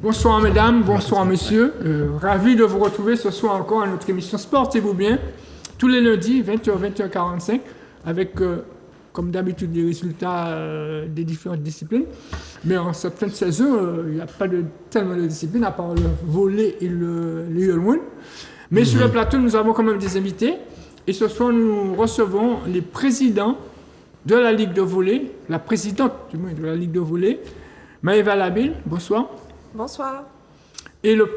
Bonsoir mesdames, bonsoir messieurs. Ravi de vous retrouver ce soir encore à notre émission Sportez-vous bien, tous les lundis, 20h, 20h45, avec, comme d'habitude, les résultats des différentes disciplines. Mais en cette fin de saison, il n'y a pas tellement de disciplines, à part le volley et le hurling. Mais sur le plateau, nous avons quand même des invités. Et ce soir, nous recevons les présidents de la Ligue de volley, la présidente du moins de la Ligue de volley, Maëva Labille, bonsoir. Bonsoir. Et le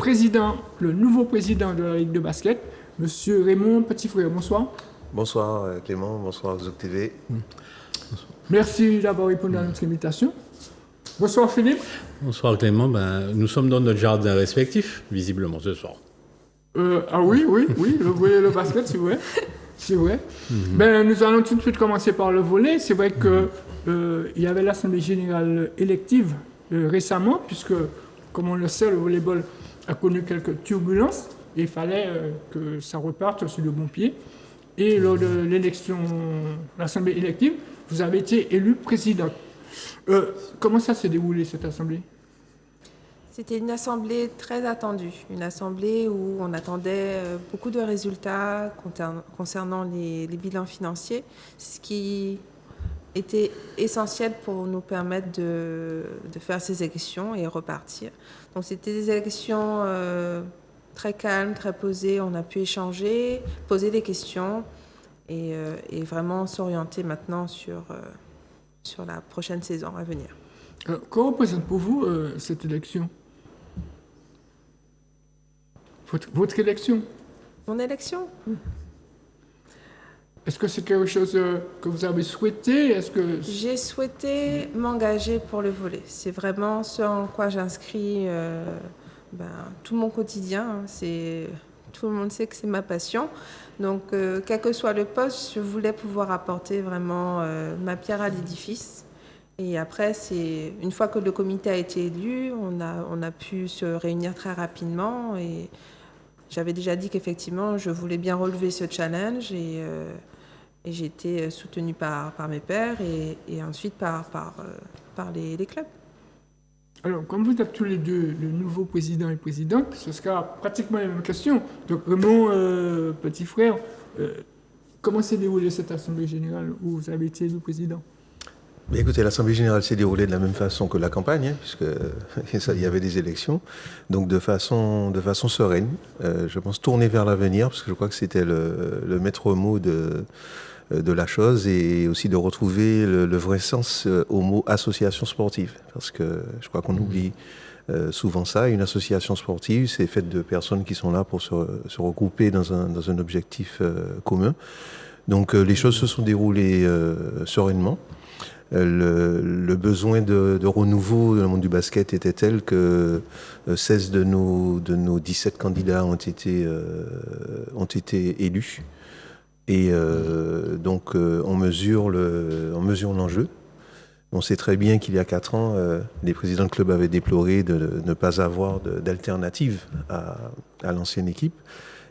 nouveau président de la Ligue de basket, Monsieur Raymond Petitfrère, bonsoir. Bonsoir Clément, bonsoir Zouk TV. Merci d'avoir répondu à notre invitation. Bonsoir Philippe. Bonsoir Clément, nous sommes dans notre jardin respectif, visiblement, ce soir. Oui, le volley et le basket, c'est vrai. C'est vrai. Nous allons tout de suite commencer par le volley. C'est vrai qu'il y avait l'Assemblée générale élective récemment, puisque, comme on le sait, le volleyball a connu quelques turbulences et il fallait que ça reparte sur le bon pied. Et lors de l'élection, l'Assemblée élective, vous avez été élu présidente. Comment ça s'est déroulé, cette Assemblée ? C'était une assemblée très attendue, une assemblée où on attendait beaucoup de résultats concernant les bilans financiers, ce qui était essentiel pour nous permettre de faire ces élections et repartir. Donc c'était des élections très calmes, très posées, on a pu échanger, poser des questions et vraiment s'orienter maintenant sur la prochaine saison à venir. Que représente pour vous cette élection ? Votre élection ? Mon élection ? Est-ce que c'est quelque chose que vous avez souhaité ? J'ai souhaité m'engager pour le volley. C'est vraiment ce en quoi j'inscris tout mon quotidien. Tout le monde sait que c'est ma passion. Donc, quel que soit le poste, je voulais pouvoir apporter vraiment ma pierre à l'édifice. Et après, une fois que le comité a été élu, on a pu se réunir très rapidement. Et j'avais déjà dit qu'effectivement, je voulais bien relever ce challenge. Et j'ai été soutenue par mes pairs et ensuite par les clubs. Alors, comme vous êtes tous les deux le nouveau président et présidente, ce sera pratiquement la même question. Donc, Raymond Petitfrère, comment s'est déroulée cette Assemblée générale où vous avez été le président ? Écoutez, l'Assemblée générale s'est déroulée de la même façon que la campagne, puisqu'il y avait des élections, donc de façon sereine, je pense tourner vers l'avenir, parce que je crois que c'était le maître mot de la chose, et aussi de retrouver le vrai sens au mot association sportive, parce que je crois qu'on oublie souvent ça. Une association sportive, c'est faite de personnes qui sont là pour se regrouper dans un objectif commun. Donc les choses se sont déroulées sereinement. Le besoin de renouveau dans le monde du basket était tel que 16 de nos 17 candidats ont été élus. Et donc on mesure l'enjeu. On sait très bien qu'il y a 4 ans, les présidents de club avaient déploré de ne pas avoir d'alternative à l'ancienne équipe.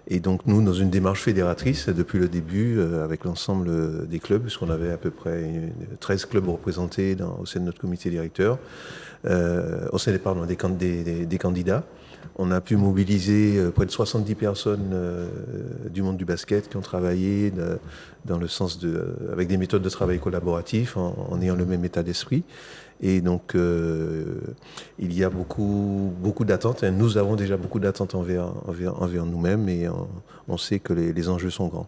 Et donc nous, dans une démarche fédératrice, depuis le début, avec l'ensemble des clubs, puisqu'on avait à peu près 13 clubs représentés au sein de notre comité directeur, au sein des candidats, on a pu mobiliser près de 70 personnes du monde du basket qui ont travaillé dans le sens avec des méthodes de travail collaboratifs, en ayant le même état d'esprit. Et donc, il y a beaucoup d'attentes. Et nous avons déjà beaucoup d'attentes envers nous-mêmes et on sait que les enjeux sont grands.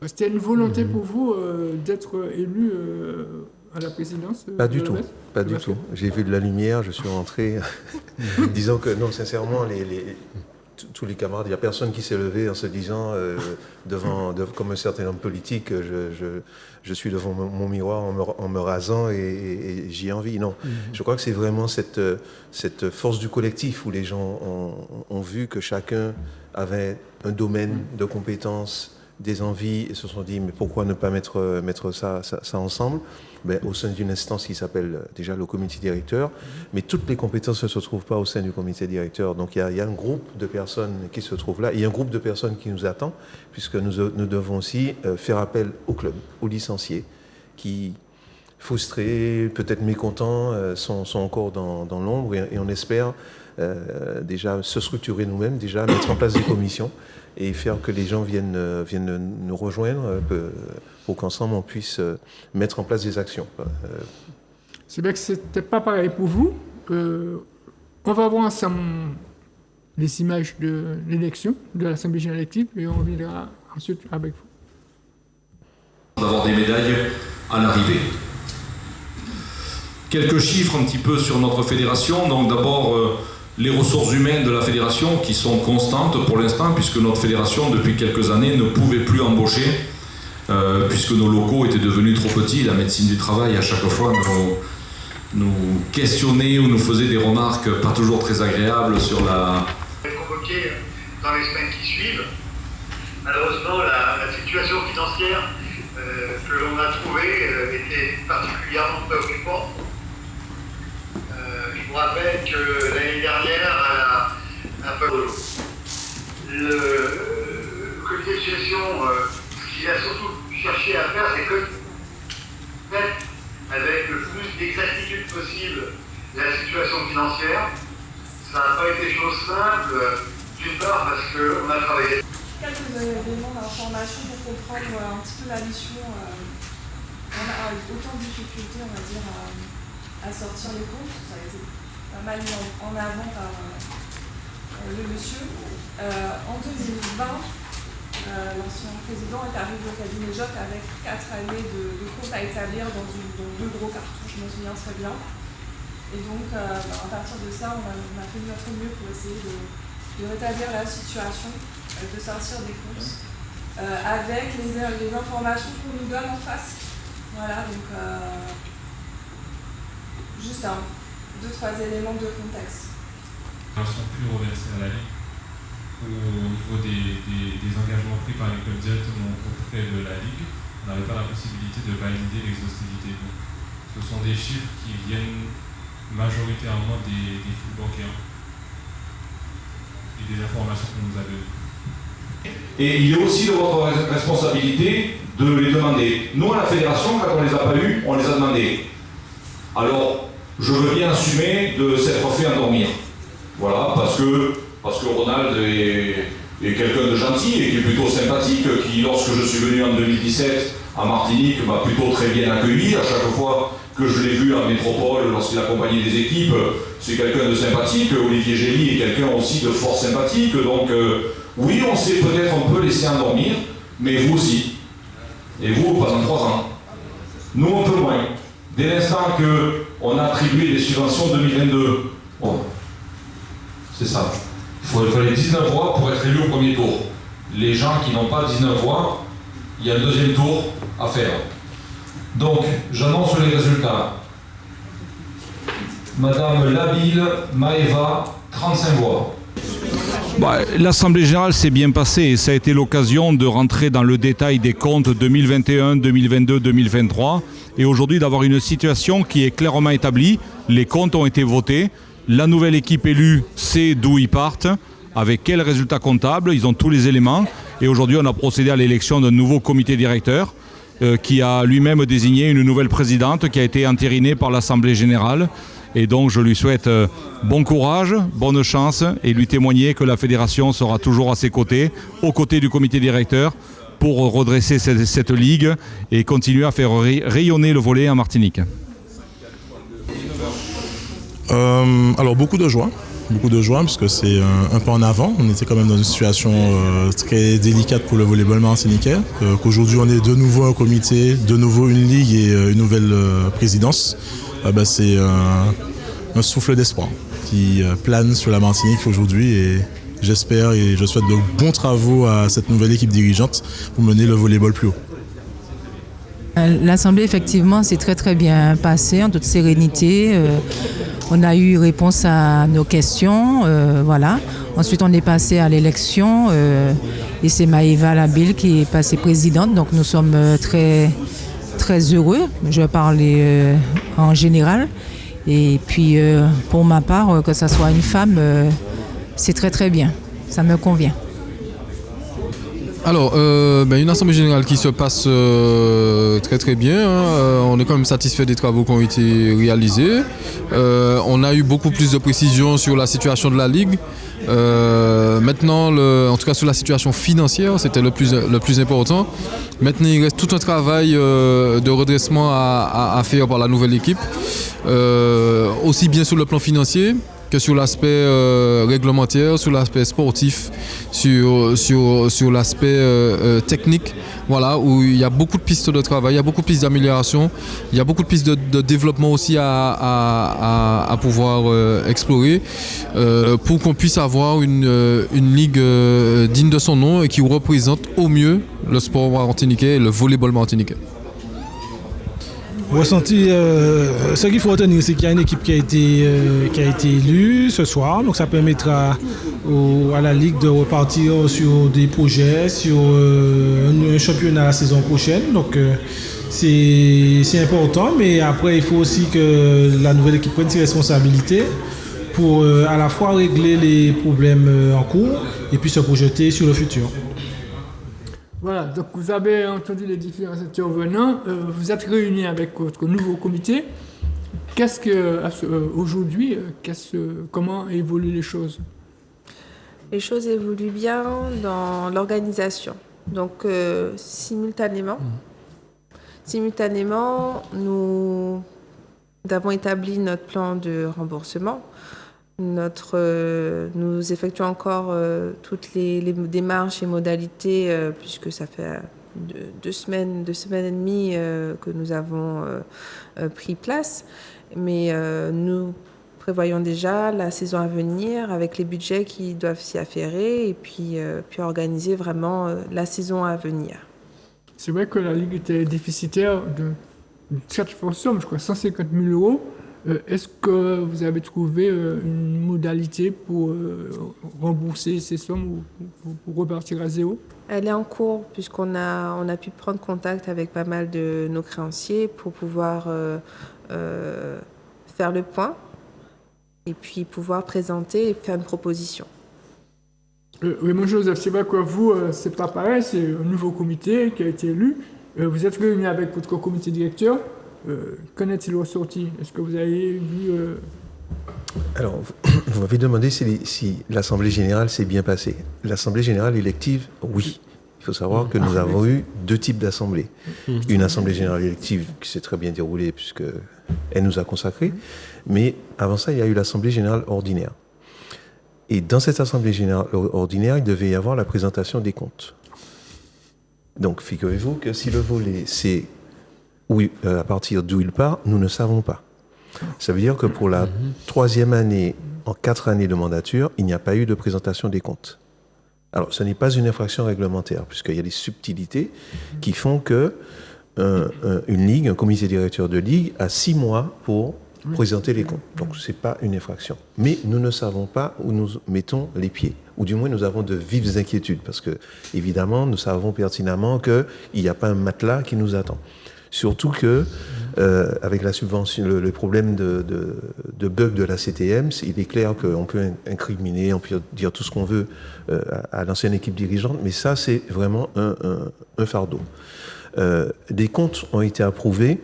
C'était une volonté pour vous d'être élu à la présidence ? Pas du tout. J'ai vu de la lumière, je suis rentré. Disons que, non, sincèrement, tous les camarades, il n'y a personne qui s'est levé en se disant, comme un certain homme politique, je suis devant mon miroir en me rasant et j'y ai envie. Non, je crois que c'est vraiment cette force du collectif où les gens ont vu que chacun avait un domaine de compétences, des envies et se sont dit mais pourquoi ne pas mettre ça ensemble au sein d'une instance qui s'appelle déjà le comité directeur, mais toutes les compétences ne se trouvent pas au sein du comité directeur. Donc il y a un groupe de personnes qui se trouvent là, il y a un groupe de personnes qui nous attend, puisque nous devons aussi faire appel au club, aux licenciés, qui frustrés, peut-être mécontents, sont encore dans l'ombre et on espère déjà se structurer nous-mêmes, déjà mettre en place des commissions et faire que les gens viennent nous rejoindre pour qu'ensemble on puisse mettre en place des actions. C'est bien que c'était pas pareil pour vous. On va voir ensemble les images de l'élection, de l'Assemblée générale élective, et on reviendra ensuite avec vous. D'avoir des médailles à l'arrivée. Quelques chiffres un petit peu sur notre fédération. Donc d'abord, les ressources humaines de la fédération qui sont constantes pour l'instant, puisque notre fédération, depuis quelques années, ne pouvait plus embaucher, puisque nos locaux étaient devenus trop petits. La médecine du travail, à chaque fois, nous questionnait ou nous faisait des remarques pas toujours très agréables sur la... Convoqué dans les semaines qui suivent. Malheureusement, la situation financière que l'on a trouvée était particulièrement préoccupante. Je vous rappelle que l'année dernière, à peu le comité de gestion, ce qu'il a surtout cherché à faire, c'est que avec le plus d'exactitude possible la situation financière. Ça n'a pas été chose simple, d'une part parce qu'on a travaillé. Quelques éléments d'information pour comprendre un petit peu la mission. On a autant de difficultés, on va dire, à sortir les comptes. Ça a été pas mal mis en avant par le monsieur. En 2020, l'ancien président est arrivé au cabinet JOC avec 4 années de comptes à établir dans 2 gros cartons, je me souviens très bien. Et donc, à partir de ça, on a fait notre mieux pour essayer de rétablir la situation, de sortir des comptes, avec les informations qu'on nous donne en face. Voilà, donc juste 2-3 éléments de contexte. Elles ne sont plus reversées à la Ligue, ou au niveau des engagements pris par les clubs directement auprès de la Ligue, on n'avait pas la possibilité de valider l'exhaustivité. Donc, ce sont des chiffres qui viennent majoritairement des flux bancaires et des informations qu'on nous a données. Et il est aussi de votre responsabilité de les demander. Nous, à la fédération, quand on ne les a pas eus, on les a demandés. Alors, je veux bien assumer de s'être fait endormir. Voilà, parce que Ronald est quelqu'un de gentil et qui est plutôt sympathique, qui, lorsque je suis venu en 2017 à Martinique, m'a plutôt très bien accueilli. À chaque fois que je l'ai vu en métropole, lorsqu'il accompagnait des équipes, c'est quelqu'un de sympathique. Olivier Gély est quelqu'un aussi de fort sympathique. Donc, oui, on s'est peut-être un peu laissé endormir, mais vous aussi. Et vous, pendant 3 ans. Nous, un peu moins. Dès l'instant qu'on a attribué les subventions 2022, bon, c'est ça. Il fallait 19 voix pour être élu au premier tour. Les gens qui n'ont pas 19 voix, il y a un deuxième tour à faire. Donc, j'annonce les résultats. Madame Labille Maëva, 35 voix. L'Assemblée générale s'est bien passée et ça a été l'occasion de rentrer dans le détail des comptes 2021, 2022, 2023 et aujourd'hui d'avoir une situation qui est clairement établie. Les comptes ont été votés, la nouvelle équipe élue sait d'où ils partent, avec quels résultats comptables, ils ont tous les éléments et aujourd'hui on a procédé à l'élection d'un nouveau comité directeur qui a lui-même désigné une nouvelle présidente qui a été entérinée par l'Assemblée générale. Et donc je lui souhaite bon courage, bonne chance et lui témoigner que la fédération sera toujours à ses côtés, aux côtés du comité directeur, pour redresser cette ligue et continuer à faire rayonner le volley en Martinique. Alors beaucoup de joie puisque c'est un pas en avant. On était quand même dans une situation très délicate pour le volleyball martiniquais. Qu'aujourd'hui on est de nouveau un comité, de nouveau une ligue et une nouvelle présidence. C'est un souffle d'espoir qui plane sur la Martinique aujourd'hui et j'espère et je souhaite de bons travaux à cette nouvelle équipe dirigeante pour mener le volleyball plus haut. L'Assemblée, effectivement, s'est très très bien passée en toute sérénité. On a eu réponse à nos questions. Voilà. Ensuite, on est passé à l'élection et c'est Maëva Labille qui est passée présidente. Donc nous sommes très heureux. Je vais parler en général. Et puis, pour ma part, que ce soit une femme, c'est très très bien. Ça me convient. Alors, une assemblée générale qui se passe très très bien. On est quand même satisfait des travaux qui ont été réalisés. On a eu beaucoup plus de précisions sur la situation de la Ligue. Maintenant, en tout cas sur la situation financière, c'était le plus important. Maintenant, il reste tout un travail de redressement à faire par la nouvelle équipe, aussi bien sur le plan financier que sur l'aspect réglementaire, sur l'aspect sportif, sur l'aspect technique, voilà, où il y a beaucoup de pistes de travail, il y a beaucoup de pistes d'amélioration, il y a beaucoup de pistes de développement aussi à pouvoir explorer pour qu'on puisse avoir une ligue digne de son nom et qui représente au mieux le sport martiniquais et le volleyball martiniquais. Ressenti, ce qu'il faut retenir, c'est qu'il y a une équipe qui a été élue ce soir, donc ça permettra à la Ligue de repartir sur des projets, sur un championnat la saison prochaine. Donc c'est important, mais après il faut aussi que la nouvelle équipe prenne ses responsabilités pour à la fois régler les problèmes en cours et puis se projeter sur le futur. Voilà, donc vous avez entendu les différents intervenants. Vous êtes réunis avec votre nouveau comité. Qu'est-ce que aujourd'hui, comment évoluent les choses? Les choses évoluent bien dans l'organisation. Donc simultanément, nous avons établi notre plan de remboursement. Nous effectuons encore toutes les démarches et modalités puisque ça fait deux semaines et demie que nous avons pris place. Mais nous prévoyons déjà la saison à venir avec les budgets qui doivent s'y affairer et puis organiser vraiment la saison à venir. C'est vrai que la Ligue était déficitaire de cette somme, je crois 150 000 €. Est-ce que vous avez trouvé une modalité pour rembourser ces sommes ou pour repartir à zéro? Elle est en cours puisqu'on a pu prendre contact avec pas mal de nos créanciers pour pouvoir faire le point et puis pouvoir présenter et faire une proposition. Raymond Joseph, c'est vrai que vous, c'est pas pareil, c'est un nouveau comité qui a été élu. Vous êtes réunis avec votre comité directeur. Qu'en est-il ressorti? Est-ce que vous avez vu... Alors, vous m'avez demandé si l'Assemblée générale s'est bien passée. L'Assemblée générale élective, oui. Il faut savoir que nous avons eu deux types d'assemblées. Une Assemblée générale élective qui s'est très bien déroulée puisqu'elle nous a consacrés. Mais avant ça, il y a eu l'Assemblée générale ordinaire. Et dans cette Assemblée générale ordinaire, il devait y avoir la présentation des comptes. Donc, figurez-vous que si le volet, c'est à partir d'où il part, nous ne savons pas. Ça veut dire que pour la troisième année, en 4 années de mandature, il n'y a pas eu de présentation des comptes. Alors, ce n'est pas une infraction réglementaire, puisqu'il y a des subtilités qui font que une ligue, un comité directeur de ligue, a 6 mois pour présenter les comptes. Donc, ce n'est pas une infraction. Mais nous ne savons pas où nous mettons les pieds. Ou du moins, nous avons de vives inquiétudes, parce que, évidemment, nous savons pertinemment qu'il n'y a pas un matelas qui nous attend. Surtout que, avec la subvention, le problème de bug de la CTM, il est clair qu'on peut incriminer, on peut dire tout ce qu'on veut à l'ancienne équipe dirigeante, mais ça, c'est vraiment un fardeau. Des comptes ont été approuvés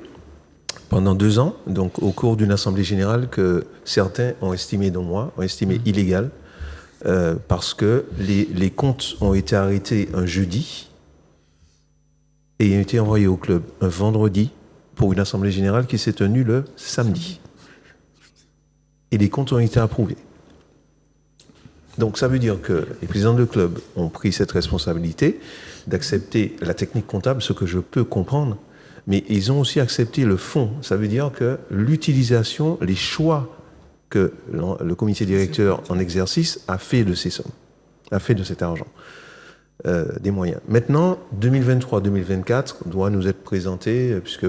pendant 2 ans, donc au cours d'une assemblée générale que certains ont estimé, dont moi, ont estimé illégale, parce que les comptes ont été arrêtés un jeudi, et il a été envoyé au club un vendredi pour une assemblée générale qui s'est tenue le samedi. Et les comptes ont été approuvés. Donc ça veut dire que les présidents de club ont pris cette responsabilité d'accepter la technique comptable, ce que je peux comprendre, mais ils ont aussi accepté le fond. Ça veut dire que l'utilisation, les choix que le comité directeur en exercice a fait de ces sommes, a fait de cet argent. Des moyens. Maintenant, 2023-2024 doit nous être présenté, puisque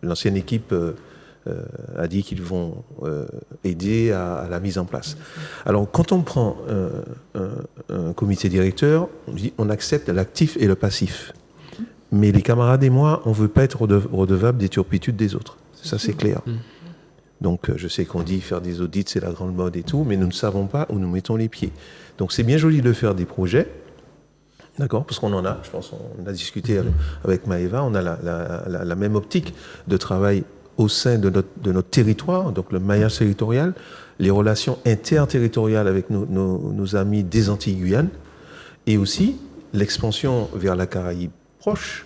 l'ancienne équipe a dit qu'ils vont aider à la mise en place. Alors, quand on prend un comité directeur, on accepte l'actif et le passif. Mais les camarades et moi, on ne veut pas être redevable des turpitudes des autres. Ça, c'est clair. Donc, je sais qu'on dit faire des audits, c'est la grande mode et tout, mais nous ne savons pas où nous mettons les pieds. Donc, c'est bien joli de faire des projets, D'accord, parce qu'on en a, je pense, on a discuté avec Maëva, on a la même optique de travail au sein de notre territoire, donc le maillage territorial, les relations interterritoriales avec nos amis des Antilles-Guyane, et aussi l'expansion vers la Caraïbe proche,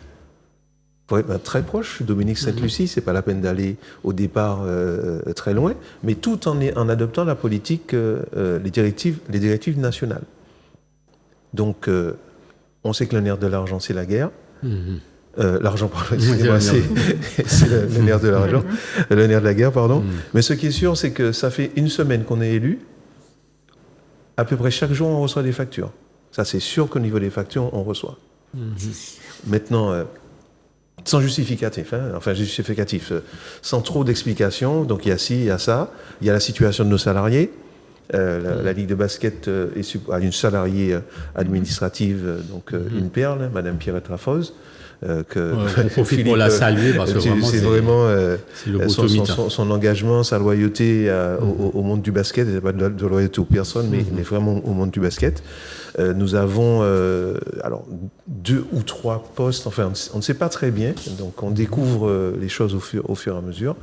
pour être très proche, Dominique-Sainte-Lucie, c'est pas la peine d'aller au départ très loin, mais tout en adoptant la politique, les directives nationales. Donc, on sait que le nerf de l'argent, c'est la guerre. L'argent, pardon, excusez-moi, c'est le nerf de l'argent, le nerf de la guerre, pardon. Mais ce qui est sûr, c'est que ça fait une semaine qu'on est élu. À peu près chaque jour, on reçoit des factures. Ça, c'est sûr qu'au niveau des factures, on reçoit. Maintenant, sans justificatif, sans trop d'explications. Donc, il y a ci, il y a ça. Il y a la situation de nos salariés. La Ligue de basket a une salariée administrative, donc une perle, Madame Pierrette Rafoz. On profite pour la saluer parce que c'est vraiment son engagement, sa loyauté au monde du basket. Il n'y a pas de loyauté aux personnes, mais vraiment au monde du basket. Nous avons alors 2 ou 3 postes, enfin on ne sait pas très bien, donc on découvre les choses au fur et à mesure.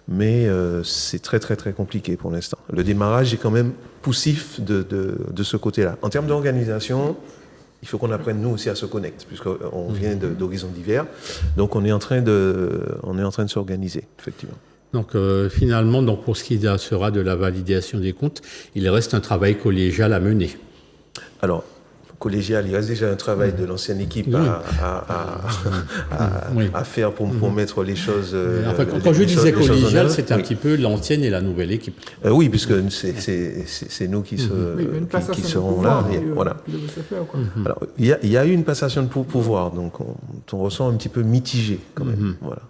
Mais c'est très très très compliqué pour l'instant. Le démarrage est quand même poussif de ce côté-là. En termes d'organisation, il faut qu'on apprenne nous aussi à se connecter, puisqu'on vient d'horizons divers. Donc on est en train de s'organiser, effectivement. Donc finalement, pour ce qui sera de la validation des comptes, il reste un travail collégial à mener. Alors, collégial, il reste déjà un travail de l'ancienne équipe à faire pour mettre les choses. Quand je disais collégial, c'est un petit peu l'ancienne et la nouvelle équipe. Oui, puisque c'est nous qui serons là. Voilà. Alors, il y a eu une passation de pouvoir, donc on ressent un petit peu mitigé quand même. Voilà.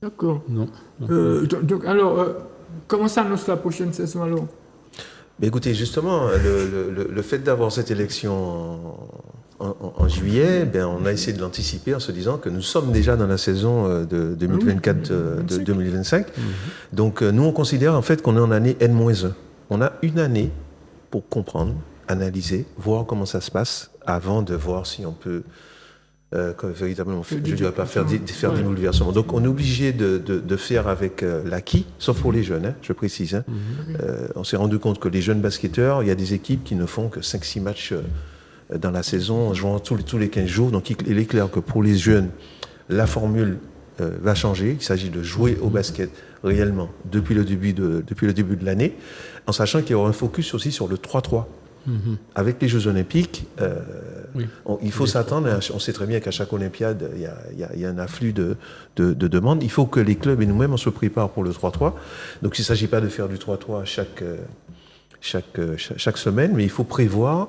D'accord. Donc, alors, comment s'annonce la prochaine saison alors? Mais écoutez, justement, le fait d'avoir cette élection en juillet, on a essayé de l'anticiper en se disant que nous sommes déjà dans la saison de 2024-2025. Donc nous, on considère en fait qu'on est en année N-1. On a une année pour comprendre, analyser, voir comment ça se passe avant de voir si on peut véritablement, je ne dois pas faire des bouleversements. Donc on est obligé de faire avec l'acquis, sauf pour les jeunes, je précise. On s'est rendu compte que les jeunes basketteurs, il y a des équipes qui ne font que 5-6 matchs dans la saison, en jouant tous les 15 jours. Donc il est clair que pour les jeunes, la formule va changer. Il s'agit de jouer au basket réellement depuis le début de l'année, en sachant qu'il y aura un focus aussi sur le 3-3. Avec les Jeux Olympiques, il faut s'attendre, on sait très bien qu'à chaque Olympiade, il y a un afflux de demandes. Il faut que les clubs et nous-mêmes, on se prépare pour le 3-3. Donc il ne s'agit pas de faire du 3-3 chaque semaine, mais il faut prévoir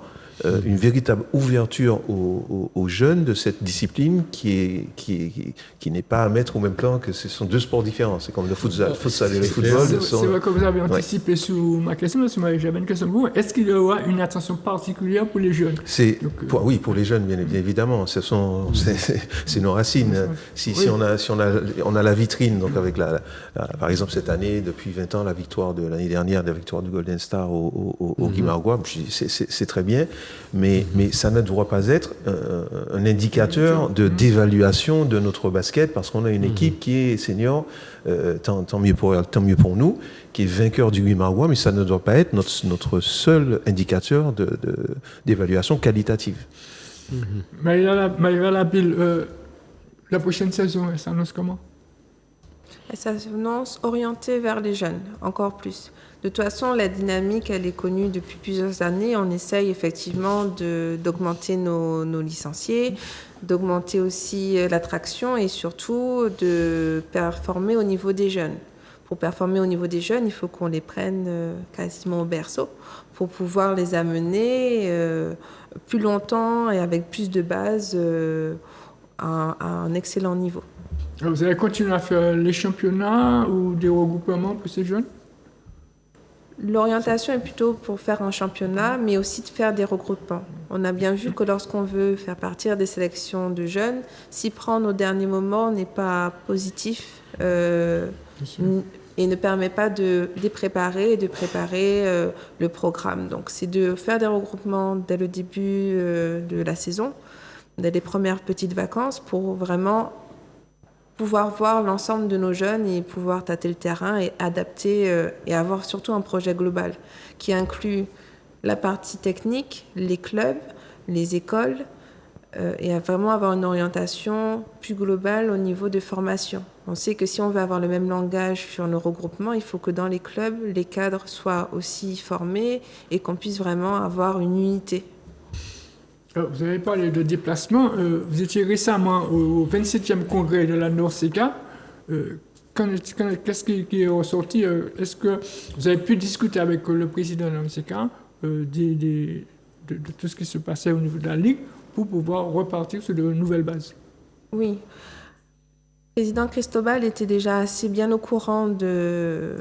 une véritable ouverture aux jeunes de cette discipline qui n'est pas à mettre au même plan, que ce sont 2 sports différents. C'est comme le futsal et le football. C'est vrai que vous avez anticipé sous ma question, parce que j'avais une question pour vous. Est-ce qu'il y aura une attention particulière pour les jeunes? Oui, pour les jeunes, bien évidemment. C'est nos racines. Si on a la vitrine, donc avec par exemple cette année, depuis 20 ans, la victoire de l'année dernière, la victoire du Golden Star au Guimarães, c'est très bien. Mais ça ne doit pas être un indicateur d'évaluation de notre basket, parce qu'on a une équipe qui est senior, tant mieux pour nous, qui est vainqueur du Guimarães, mais ça ne doit pas être notre seul indicateur d'évaluation qualitative. Maëva Labille, la prochaine saison, elle s'annonce comment? Elle s'annonce orientée vers les jeunes, encore plus. De toute façon, la dynamique, elle est connue depuis plusieurs années. On essaye effectivement d'augmenter nos licenciés, d'augmenter aussi l'attraction et surtout de performer au niveau des jeunes. Pour performer au niveau des jeunes, il faut qu'on les prenne quasiment au berceau pour pouvoir les amener plus longtemps et avec plus de base à un excellent niveau. Vous allez continuer à faire les championnats ou des regroupements pour ces jeunes? L'orientation est plutôt pour faire un championnat, mais aussi de faire des regroupements. On a bien vu que lorsqu'on veut faire partir des sélections de jeunes, s'y prendre au dernier moment n'est pas positif, et ne permet pas de les préparer et de préparer le programme. Donc c'est de faire des regroupements dès le début de la saison, dès les premières petites vacances, pour vraiment pouvoir voir l'ensemble de nos jeunes et pouvoir tâter le terrain et adapter et avoir surtout un projet global qui inclut la partie technique, les clubs, les écoles, et vraiment avoir une orientation plus globale au niveau de formation. On sait que si on veut avoir le même langage sur nos regroupements, il faut que dans les clubs, les cadres soient aussi formés et qu'on puisse vraiment avoir une unité. Vous avez parlé de déplacement. Vous étiez récemment au 27e congrès de la NORCECA. Qu'est-ce qui est ressorti? Est-ce que vous avez pu discuter avec le président de la NORCECA de tout ce qui se passait au niveau de la Ligue pour pouvoir repartir sur de nouvelles bases? Oui. Le président Cristobal était déjà assez bien au courant de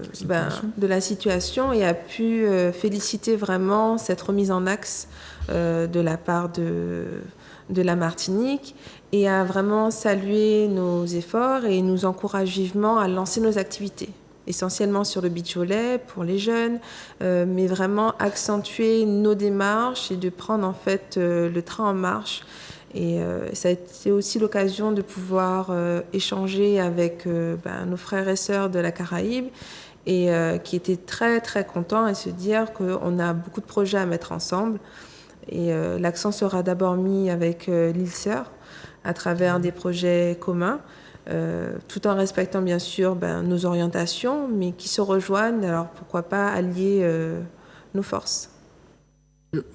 la situation et a pu féliciter vraiment cette remise en axe de la part de la Martinique et a vraiment salué nos efforts et nous encourage vivement à lancer nos activités, essentiellement sur le beach volley pour les jeunes, mais vraiment accentuer nos démarches et de prendre en fait le train en marche. Et ça a été aussi l'occasion de pouvoir échanger avec nos frères et sœurs de la Caraïbe et qui étaient très très contents et se dire qu'on a beaucoup de projets à mettre ensemble. Et l'accent sera d'abord mis avec l'île Sœur à travers des projets communs, tout en respectant bien sûr nos orientations, mais qui se rejoignent. Alors pourquoi pas allier nos forces.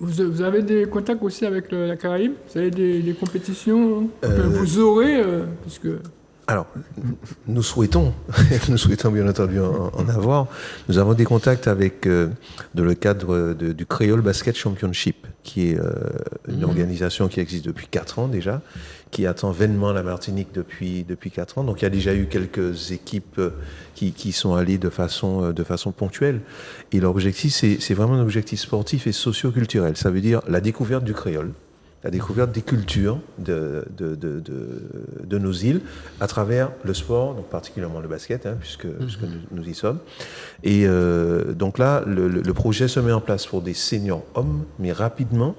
Vous avez des contacts aussi avec la Caraïbe? Vous avez des compétitions que vous aurez puisque... Alors, nous souhaitons bien entendu en avoir. Nous avons des contacts avec, dans le cadre du Creole Basket Championship, qui est une organisation qui existe depuis 4 ans déjà, qui attend vainement la Martinique depuis 4 ans. Donc il y a déjà eu quelques équipes qui sont allées de façon ponctuelle. Et l'objectif, c'est vraiment un objectif sportif et socio-culturel. Ça veut dire la découverte du créole, la découverte des cultures de nos îles à travers le sport, donc particulièrement le basket, puisque nous y sommes. Et donc là, le projet se met en place pour des seniors hommes, mais rapidement,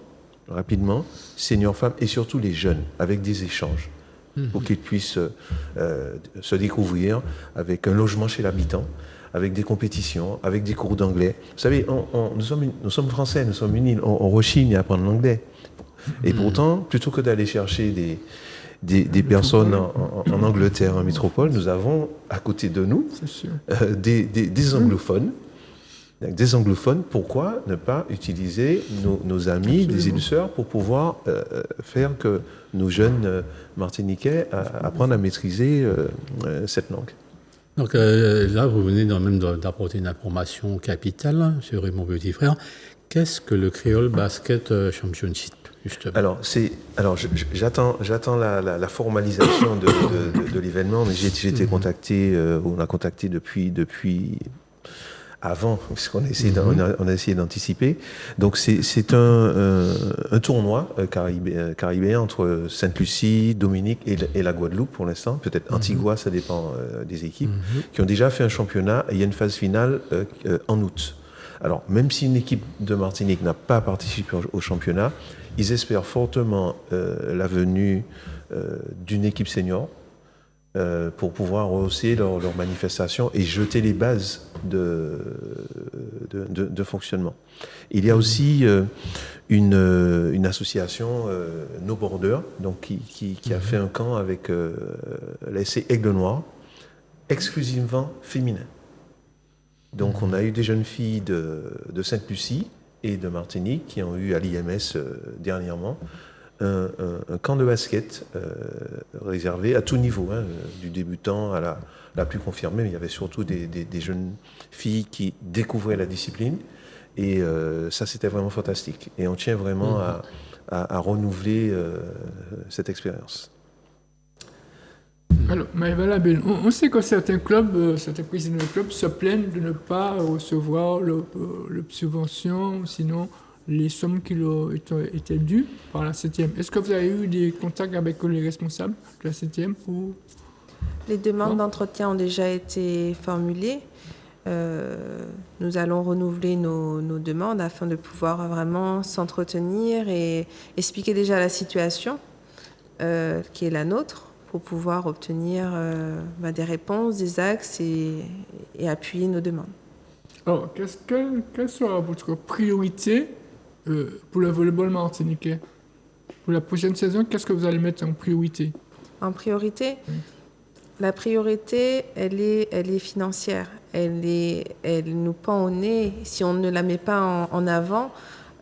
seniors femmes et surtout les jeunes, avec des échanges, pour qu'ils puissent se découvrir avec un logement chez l'habitant, avec des compétitions, avec des cours d'anglais. Vous savez, nous sommes français, nous sommes une île, on rechigne à apprendre l'anglais. Et pourtant, plutôt que d'aller chercher des personnes en Angleterre, en métropole, nous avons à côté de nous des anglophones. Des anglophones, pourquoi ne pas utiliser nos amis des îles Sœurs pour pouvoir faire que nos jeunes Martiniquais apprennent à maîtriser cette langue? Donc là, vous venez même d'apporter une information capitale sur mon petit frère. Qu'est-ce que le Creole Basket Championship, justement? Alors, j'attends la formalisation de l'événement, mais j'ai été contacté, on a contacté depuis avant, puisqu'on on a essayé d'anticiper. Donc c'est un tournoi caribéen entre Sainte-Lucie, Dominique et la Guadeloupe pour l'instant. Peut-être Antigua, ça dépend des équipes, qui ont déjà fait un championnat et il y a une phase finale en août. Alors, même si une équipe de Martinique n'a pas participé au championnat, ils espèrent fortement la venue d'une équipe senior pour pouvoir rehausser leur manifestation et jeter les bases de fonctionnement. Il y a aussi une association, No Border, donc, qui a fait un camp avec l'ASC Aigle Noir, exclusivement féminin. Donc on a eu des jeunes filles de Sainte-Lucie et de Martinique qui ont eu à l'IMS dernièrement un camp de basket réservé à tout niveau, du débutant à la plus confirmée, mais il y avait surtout des jeunes filles qui découvraient la discipline et ça c'était vraiment fantastique. Et on tient vraiment à renouveler cette expérience. Alors, Maëva Labelle, on sait que certains clubs, certains présidents de clubs se plaignent de ne pas recevoir le subvention, sinon les sommes qui leur étaient dues par la 7e. Est-ce que vous avez eu des contacts avec les responsables de la 7e ou... les demandes d'entretien ont déjà été formulées. Nous allons renouveler nos demandes afin de pouvoir vraiment s'entretenir et expliquer déjà la situation qui est la nôtre pour pouvoir obtenir des réponses, des axes et appuyer nos demandes. Alors, quelle sera votre priorité pour le volleyball martiniquais? Pour la prochaine saison, qu'est-ce que vous allez mettre en priorité? En priorité, la priorité, elle est financière. Elle nous pend au nez. Si on ne la met pas en avant,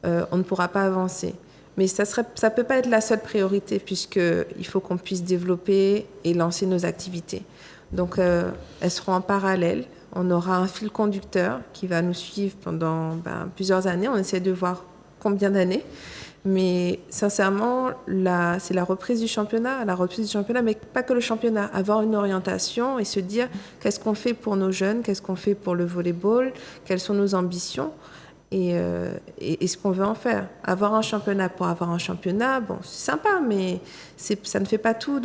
on ne pourra pas avancer. Mais ça peut pas être la seule priorité puisqu'il faut qu'on puisse développer et lancer nos activités. Donc, elles seront en parallèle. On aura un fil conducteur qui va nous suivre pendant plusieurs années. On essaie de voir combien d'années. Mais sincèrement, c'est la reprise du championnat, mais pas que le championnat. Avoir une orientation et se dire qu'est-ce qu'on fait pour nos jeunes, qu'est-ce qu'on fait pour le volleyball, quelles sont nos ambitions et ce qu'on veut en faire. Avoir un championnat pour avoir un championnat, bon, c'est sympa, mais ça ne fait pas tout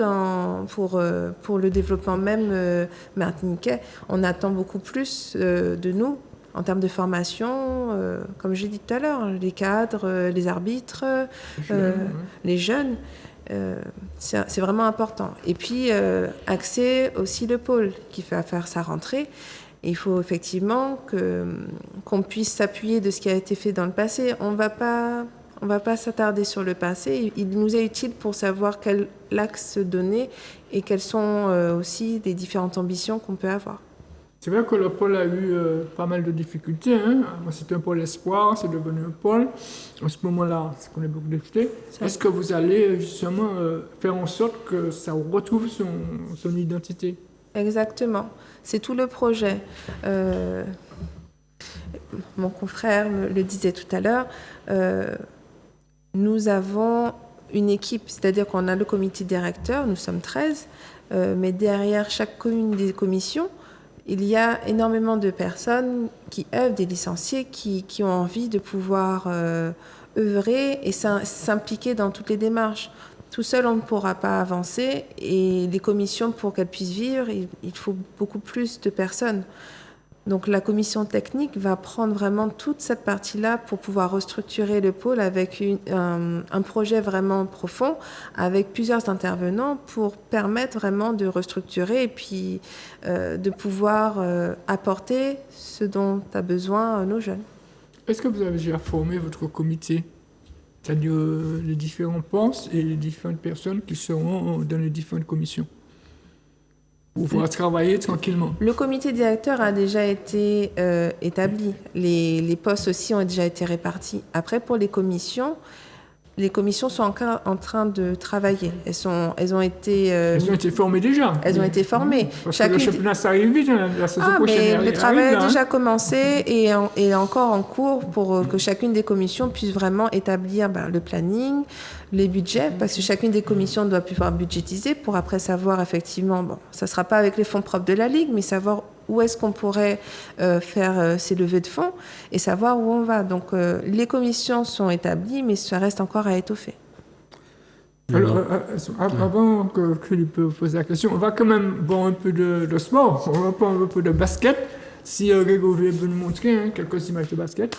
pour le développement même martiniquais. On attend beaucoup plus de nous. En termes de formation, comme j'ai dit tout à l'heure, les cadres, les arbitres, les jeunes, c'est vraiment important. Et puis, axer aussi le pôle qui va faire sa rentrée. Et il faut effectivement qu'on puisse s'appuyer de ce qui a été fait dans le passé. On va pas s'attarder sur le passé. Il nous est utile pour savoir quel axe donner et quelles sont aussi les différentes ambitions qu'on peut avoir. C'est vrai que le pôle a eu pas mal de difficultés. C'était un pôle espoir, c'est devenu un pôle. En ce moment-là, c'est qu'on a beaucoup de difficultés. Est-ce que vous allez justement faire en sorte que ça retrouve son identité? Exactement. C'est tout le projet. Mon confrère me le disait tout à l'heure. Nous avons une équipe, c'est-à-dire qu'on a le comité directeur, nous sommes 13, mais derrière chaque commune des commissions, il y a énormément de personnes qui œuvrent, des licenciés qui ont envie de pouvoir œuvrer et s'impliquer dans toutes les démarches. Tout seul, on ne pourra pas avancer et les commissions, pour qu'elles puissent vivre, il faut beaucoup plus de personnes. Donc la commission technique va prendre vraiment toute cette partie-là pour pouvoir restructurer le pôle avec un projet vraiment profond, avec plusieurs intervenants pour permettre vraiment de restructurer et puis de pouvoir apporter ce dont a besoin nos jeunes. Est-ce que vous avez déjà formé votre comité? C'est-à-dire les différents postes et les différentes personnes qui seront dans les différentes commissions? Ou va travailler tranquillement? Le comité directeur a déjà été établi. Les postes aussi ont déjà été répartis. Après, pour les commissions sont encore en train de travailler. Elles ont été formées déjà. Elles ont été formées. Parce que le championnat, ça arrive vite, la saison prochaine. Mais le travail a déjà commencé et est encore en cours pour que chacune des commissions puisse vraiment établir le planning, les budgets, parce que chacune des commissions doit pouvoir budgétiser pour après savoir effectivement, ça ne sera pas avec les fonds propres de la Ligue, mais savoir où est-ce qu'on pourrait faire ces levées de fonds et savoir où on va. Donc les commissions sont établies, mais ça reste encore à étoffer. Alors, avant que Philippe pose la question, on va quand même voir un peu de sport, on va voir un peu de basket. Si Grégory veut nous montrer quelques images de basket.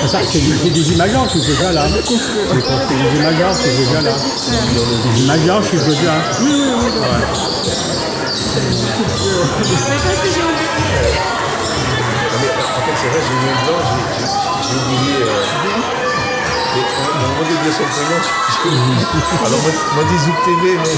C'est des images blanches, je suis déjà là. C'est des images blanches, je suis déjà là. Des images blanches, je suis déjà là. En fait, c'est vrai, j'ai mis blanc, j'ai oublié. On va dire son prénom. Alors, moi, dis Zouk TV, mais.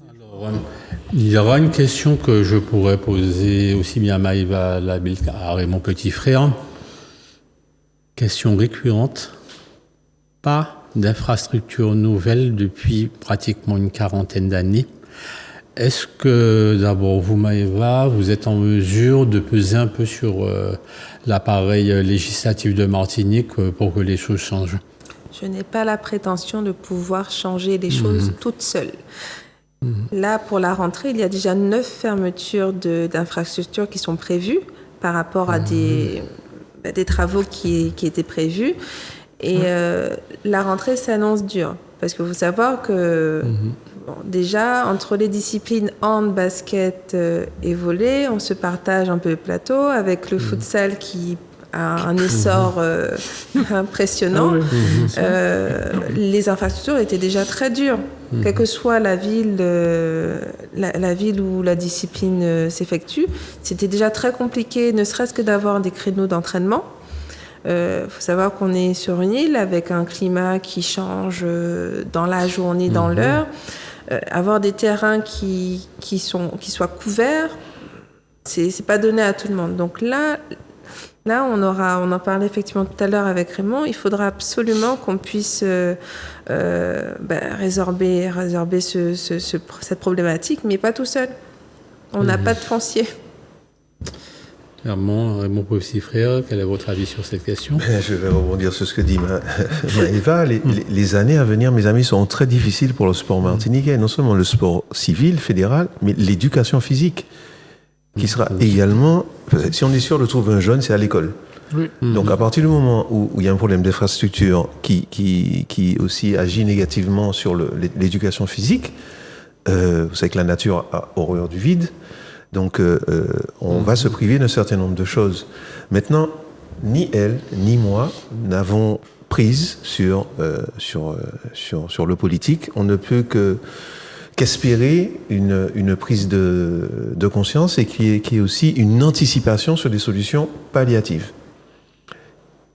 Alors, il y aura une question que je pourrais poser aussi bien à Maïva Labil qu'à Raymond Petit Frère. Question récurrente. Pas d'infrastructures nouvelles depuis pratiquement une quarantaine d'années. Est-ce que, d'abord, vous, Maëva, vous êtes en mesure de peser un peu sur l'appareil législatif de Martinique pour que les choses changent? Je n'ai pas la prétention de pouvoir changer les choses toute seule. Là, pour la rentrée, il y a déjà 9 fermetures d'infrastructures qui sont prévues par rapport à des travaux qui étaient prévus. Et la rentrée s'annonce dure. Parce qu'il faut savoir que, déjà, entre les disciplines hand, basket et volley, on se partage un peu le plateau, avec le futsal qui a un essor impressionnant. Les infrastructures étaient déjà très dures. Quelle que soit la ville où la discipline s'effectue, c'était déjà très compliqué, ne serait-ce que d'avoir des créneaux d'entraînement. Faut savoir qu'on est sur une île avec un climat qui change dans la journée, dans l'heure. Avoir des terrains qui soient couverts, c'est pas donné à tout le monde. Donc là, on en parlait effectivement tout à l'heure avec Raymond, il faudra absolument qu'on puisse résorber cette problématique, mais pas tout seul. On n'a pas de foncier. Clairement, Raymond Petit-Frère, quel est votre avis sur cette question? Je vais rebondir sur ce que dit Maëva. Les années à venir, mes amis, seront très difficiles pour le sport martiniquais. Non seulement le sport civil, fédéral, mais l'éducation physique, qui sera également... Si on est sûr de trouver un jeune, c'est à l'école. Oui. Donc à partir du moment où il y a un problème d'infrastructure qui aussi agit négativement sur l'éducation physique, vous savez que la nature a horreur du vide. Donc, on va se priver d'un certain nombre de choses. Maintenant, ni elle, ni moi n'avons prise sur le politique. On ne peut qu'espérer une prise de conscience et qui est aussi une anticipation sur des solutions palliatives.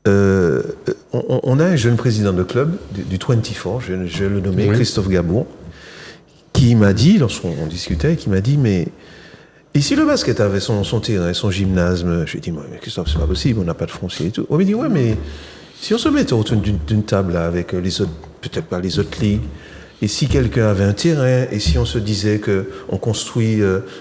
On a un jeune président de club du 24, je le nommais, Christophe Gabour, qui m'a dit, lorsqu'on discutait, mais... Et si le basket avait son terrain, son gymnase, je lui ai dit, mais Christophe, c'est pas possible, on n'a pas de foncier et tout. On m'a dit, ouais, mais si on se mettait autour d'une table là, avec les autres, peut-être pas les autres ligues, et si quelqu'un avait un terrain, et si on se disait qu'on construit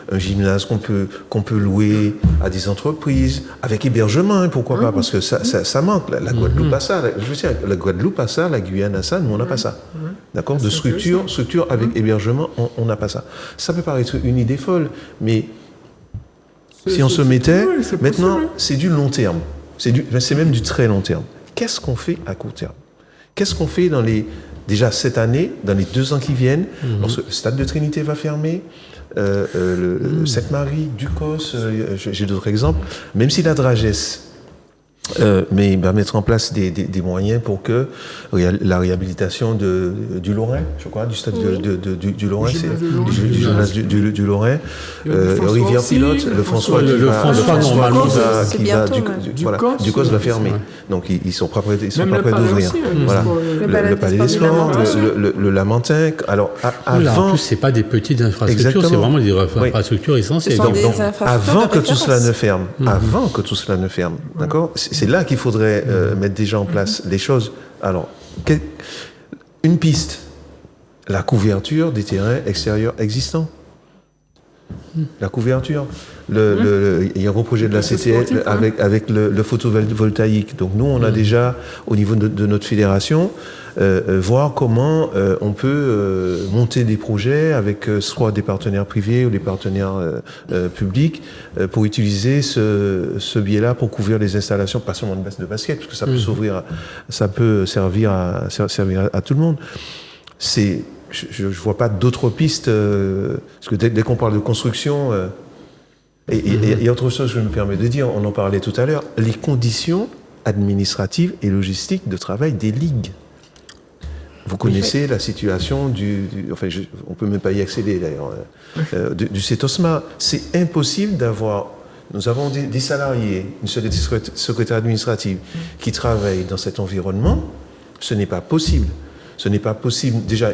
un gymnase qu'on peut louer à des entreprises, avec hébergement, hein, pourquoi pas, parce que ça manque. La Guadeloupe a ça, je veux dire, la Guadeloupe a ça, la Guyane a ça, nous on n'a pas ça. D'accord? De structure avec hébergement, on n'a pas ça. Ça peut paraître une idée folle, mais si on se mettait, maintenant, c'est du long terme. C'est même du très long terme. Qu'est-ce qu'on fait à court terme? Qu'est-ce qu'on fait déjà cette année, dans les 2 ans qui viennent, lorsque le stade de Trinité va fermer, Sainte-Marie, Ducos, j'ai d'autres exemples, même si la Dragesse mais il va mettre en place des moyens pour que la réhabilitation du Lorrain, je crois, du stade du Lorrain, du gymnase du Lorrain, Rivière Pilote, le François du COS va fermer. Donc ils sont pas prêts d'ouvrir. Voilà. Le Palais des Sports, le Lamentin. Alors en plus, c'est pas des petites infrastructures, c'est vraiment des infrastructures essentielles. Donc avant que tout cela ne ferme, d'accord. C'est là qu'il faudrait mettre déjà en place les choses. Alors, une piste, la couverture des terrains extérieurs existants. La couverture. Il y a un gros projet de la CTL avec le photovoltaïque. Donc nous, on a déjà, au niveau de notre fédération, voir comment on peut monter des projets avec soit des partenaires privés ou des partenaires publics pour utiliser ce biais-là pour couvrir les installations, pas seulement de basket, parce que ça peut ça peut servir à tout le monde. Je vois pas d'autres pistes, parce que dès qu'on parle de construction, et autre chose que je me permets de dire, on en parlait tout à l'heure, les conditions administratives et logistiques de travail des ligues. Vous connaissez la situation on peut même pas y accéder d'ailleurs, du CETOSMA. C'est impossible d'avoir... Nous avons des salariés, une secrétaire administrative qui travaillent dans cet environnement. Ce n'est pas possible. Ce n'est pas possible. Déjà,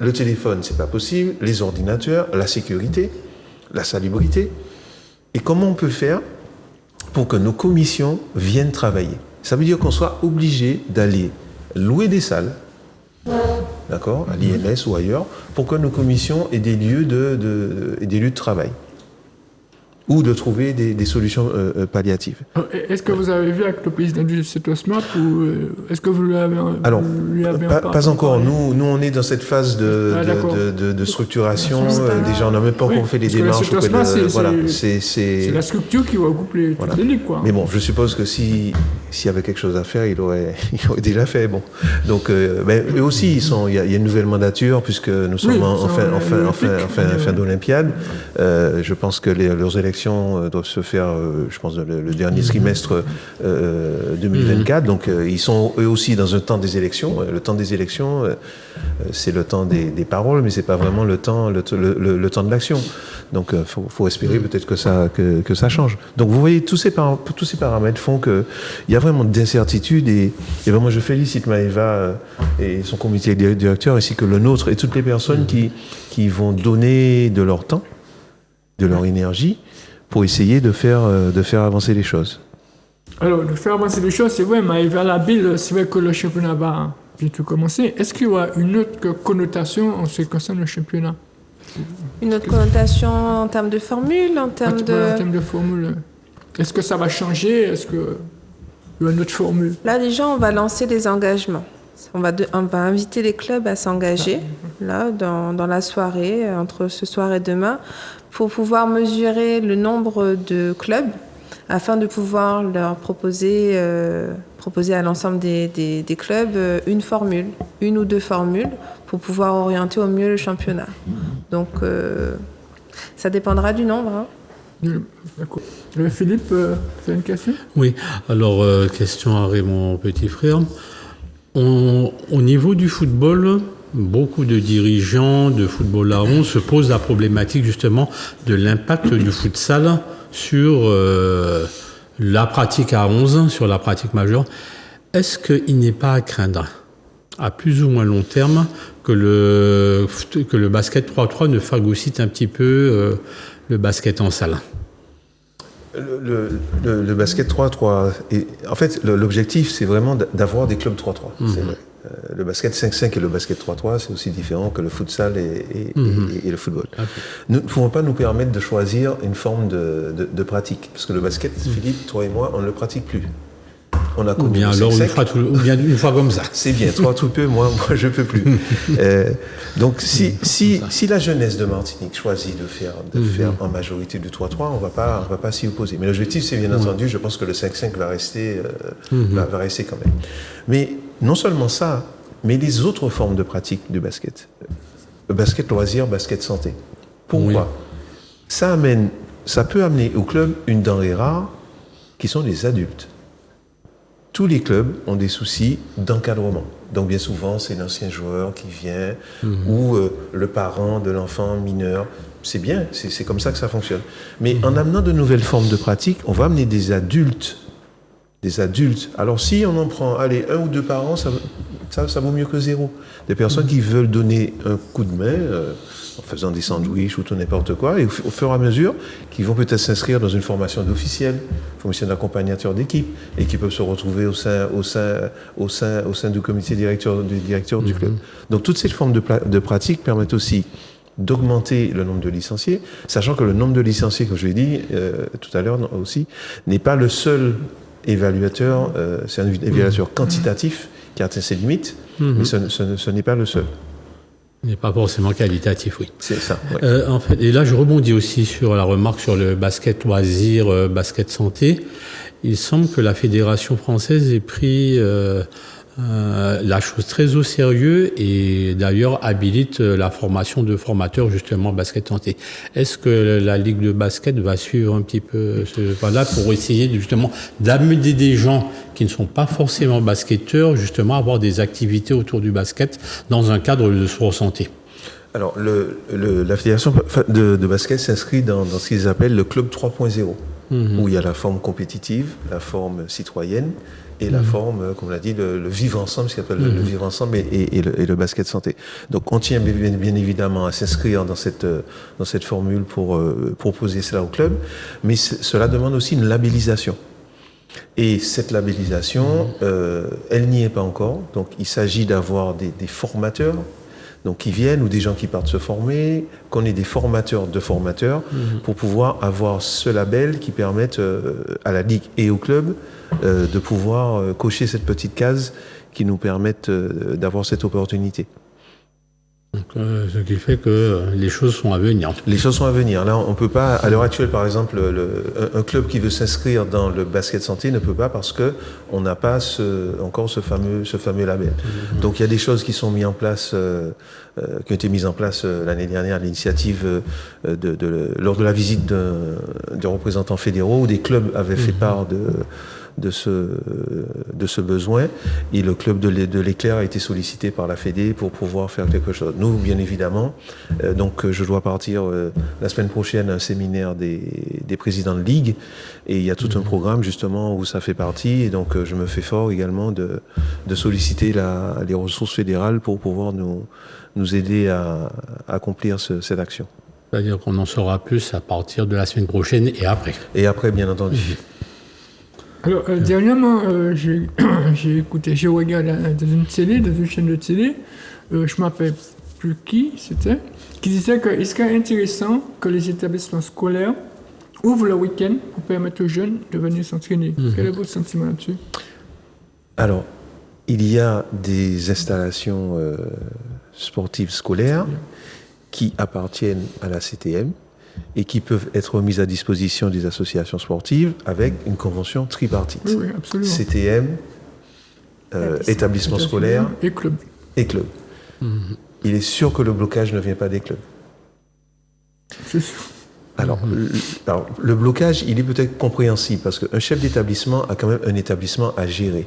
le téléphone, c'est pas possible. Les ordinateurs, la sécurité, la salubrité. Et comment on peut faire pour que nos commissions viennent travailler? Ça veut dire qu'on soit obligé d'aller louer des salles, d'accord, à l'IMS ou ailleurs, pour que nos commissions aient des lieux de travail ou de trouver des solutions palliatives. Est-ce que vous avez vu avec le président du CETOSMAP ou est-ce que vous lui avez Alors, parlé? pas encore. Nous, on est dans cette phase de structuration. Déjà, on n'a même pas encore fait les démarches. C'est la structure qui regroupe toutes les ligues, quoi. Mais bon, je suppose que s'il y avait quelque chose à faire, il aurait déjà fait. Bon. Donc, eux aussi, il y a une nouvelle mandature puisque nous sommes en fin d'Olympiade. Je pense que leurs élections doivent se faire, je pense, le dernier trimestre 2024. Donc, ils sont eux aussi dans un temps des élections. Le temps des élections, c'est le temps des paroles, mais c'est pas vraiment le temps de l'action. Donc, faut espérer peut-être que ça change. Donc, vous voyez, tous ces paramètres font qu'il y a vraiment d'incertitudes et vraiment, je félicite Maëva et son comité directeur ainsi que le nôtre et toutes les personnes qui vont donner de leur temps, de leur énergie pour essayer de faire avancer les choses. Alors, de faire avancer les choses, c'est vrai, Maëva Labille, c'est vrai que le championnat va bientôt commencer. Est-ce qu'il y aura une autre connotation en ce qui concerne le championnat? Une autre connotation en termes de formule, en termes de... En termes de formule. Est-ce que ça va changer? Est-ce qu'il y a une autre formule? Là, déjà, on va lancer des engagements. On va inviter les clubs à s'engager là dans la soirée, entre ce soir et demain, pour pouvoir mesurer le nombre de clubs afin de pouvoir leur proposer à l'ensemble des clubs une formule, une ou deux formules pour pouvoir orienter au mieux le championnat. Donc, ça dépendra du nombre. Hein. D'accord. Philippe, tu as une question? Oui, alors question à Raymond, petit frère. Au niveau du football, beaucoup de dirigeants de football à 11 se posent la problématique justement de l'impact du futsal sur la pratique à 11, sur la pratique majeure. Est-ce qu'il n'est pas à craindre, à plus ou moins long terme, que le basket 3-3 ne phagocyte un petit peu le basket en salle? Le basket 3-3, en fait, l'objectif, c'est vraiment d'avoir des clubs 3-3. C'est vrai. Le basket 5-5 et le basket 3-3, c'est aussi différent que le futsal et le football. Okay. Nous ne pouvons pas nous permettre de choisir une forme de pratique. Parce que le basket, Philippe, toi et moi, on ne le pratique plus. On a ou bien alors ou bien une fois comme ça. C'est bien, 3 tout peu, moi je peux plus. Donc si la jeunesse de Martinique choisit de faire en majorité du 3-3, on va pas s'y opposer. Mais l'objectif, c'est bien entendu, je pense que le 5-5 va rester quand même. Mais non seulement ça, mais les autres formes de pratique du basket. Le basket loisir, basket santé. Pourquoi? Ça peut amener au club une denrée rare qui sont les adultes. Tous les clubs ont des soucis d'encadrement. Donc bien souvent, c'est l'ancien joueur qui vient ou le parent de l'enfant mineur. C'est bien, c'est comme ça que ça fonctionne. Mais en amenant de nouvelles formes de pratiques, on va amener des adultes. Alors si on en prend, allez, 1 ou 2 par an, ça vaut mieux que 0. Des personnes qui veulent donner un coup de main en faisant des sandwichs ou tout n'importe quoi, et au fur et à mesure, qui vont peut-être s'inscrire dans une formation d'officiel, formation d'accompagnateur d'équipe, et qui peuvent se retrouver au sein du comité directeur du club. Donc toutes ces formes de pratiques permettent aussi d'augmenter le nombre de licenciés, sachant que le nombre de licenciés, comme je l'ai dit tout à l'heure aussi, n'est pas le seul évaluateur, c'est un évaluateur quantitatif qui atteint ses limites, mais ce n'est pas le seul. Il n'est pas forcément qualitatif, oui. C'est ça. Ouais. En fait, et là, je rebondis aussi sur la remarque sur le basket loisir, basket santé. Il semble que la Fédération française ait pris la chose très au sérieux et d'ailleurs habilite la formation de formateurs justement basket santé. Est-ce que la Ligue de basket va suivre un petit peu ce pas-là pour essayer justement d'amener des gens qui ne sont pas forcément basketteurs justement à avoir des activités autour du basket dans un cadre de sport santé? Alors, la Fédération de basket s'inscrit dans ce qu'ils appellent le club 3.0, où il y a la forme compétitive, la forme citoyenne, et la forme, comme on l'a dit, le vivre ensemble, ce qu'on appelle le vivre ensemble et le basket santé. Donc on tient bien évidemment à s'inscrire dans cette formule pour proposer cela au club, mais cela demande aussi une labellisation. Et cette labellisation, elle n'y est pas encore. Donc il s'agit d'avoir des formateurs donc, qui viennent ou des gens qui partent se former, qu'on ait des formateurs de formateurs pour pouvoir avoir ce label qui permette à la Ligue et au club de pouvoir cocher cette petite case qui nous permette d'avoir cette opportunité. Donc, ce qui fait que les choses sont à venir. Les choses sont à venir. Là, on peut pas, à l'heure actuelle, par exemple, un club qui veut s'inscrire dans le basket santé ne peut pas parce que on n'a pas encore ce fameux label. Donc, il y a des choses qui sont mises en place, qui ont été mises en place l'année dernière à l'initiative lors de la visite de représentants fédéraux où des clubs avaient fait part de ce besoin, et le club de l'Éclair a été sollicité par la Fédé pour pouvoir faire quelque chose. Nous, bien évidemment, donc je dois partir la semaine prochaine à un séminaire des présidents de ligue, et il y a tout un programme justement où ça fait partie, et donc je me fais fort également de solliciter les ressources fédérales pour pouvoir nous aider à accomplir cette action. C'est-à-dire qu'on en saura plus à partir de la semaine prochaine et après. Et après, bien entendu. Alors, dernièrement, j'ai regardé dans une chaîne de télé, je ne me rappelle plus qui c'était, qui disait qu'il serait intéressant que les établissements scolaires ouvrent le week-end pour permettre aux jeunes de venir s'entraîner. Quel est votre sentiment là-dessus? Alors, il y a des installations sportives scolaires qui appartiennent à la CTM et qui peuvent être mises à disposition des associations sportives avec une convention tripartite. Oui, absolument. CTM, établissement scolaire et club. Il est sûr que le blocage ne vient pas des clubs. C'est sûr. Alors, le blocage, il est peut-être compréhensible parce qu'un chef d'établissement a quand même un établissement à gérer.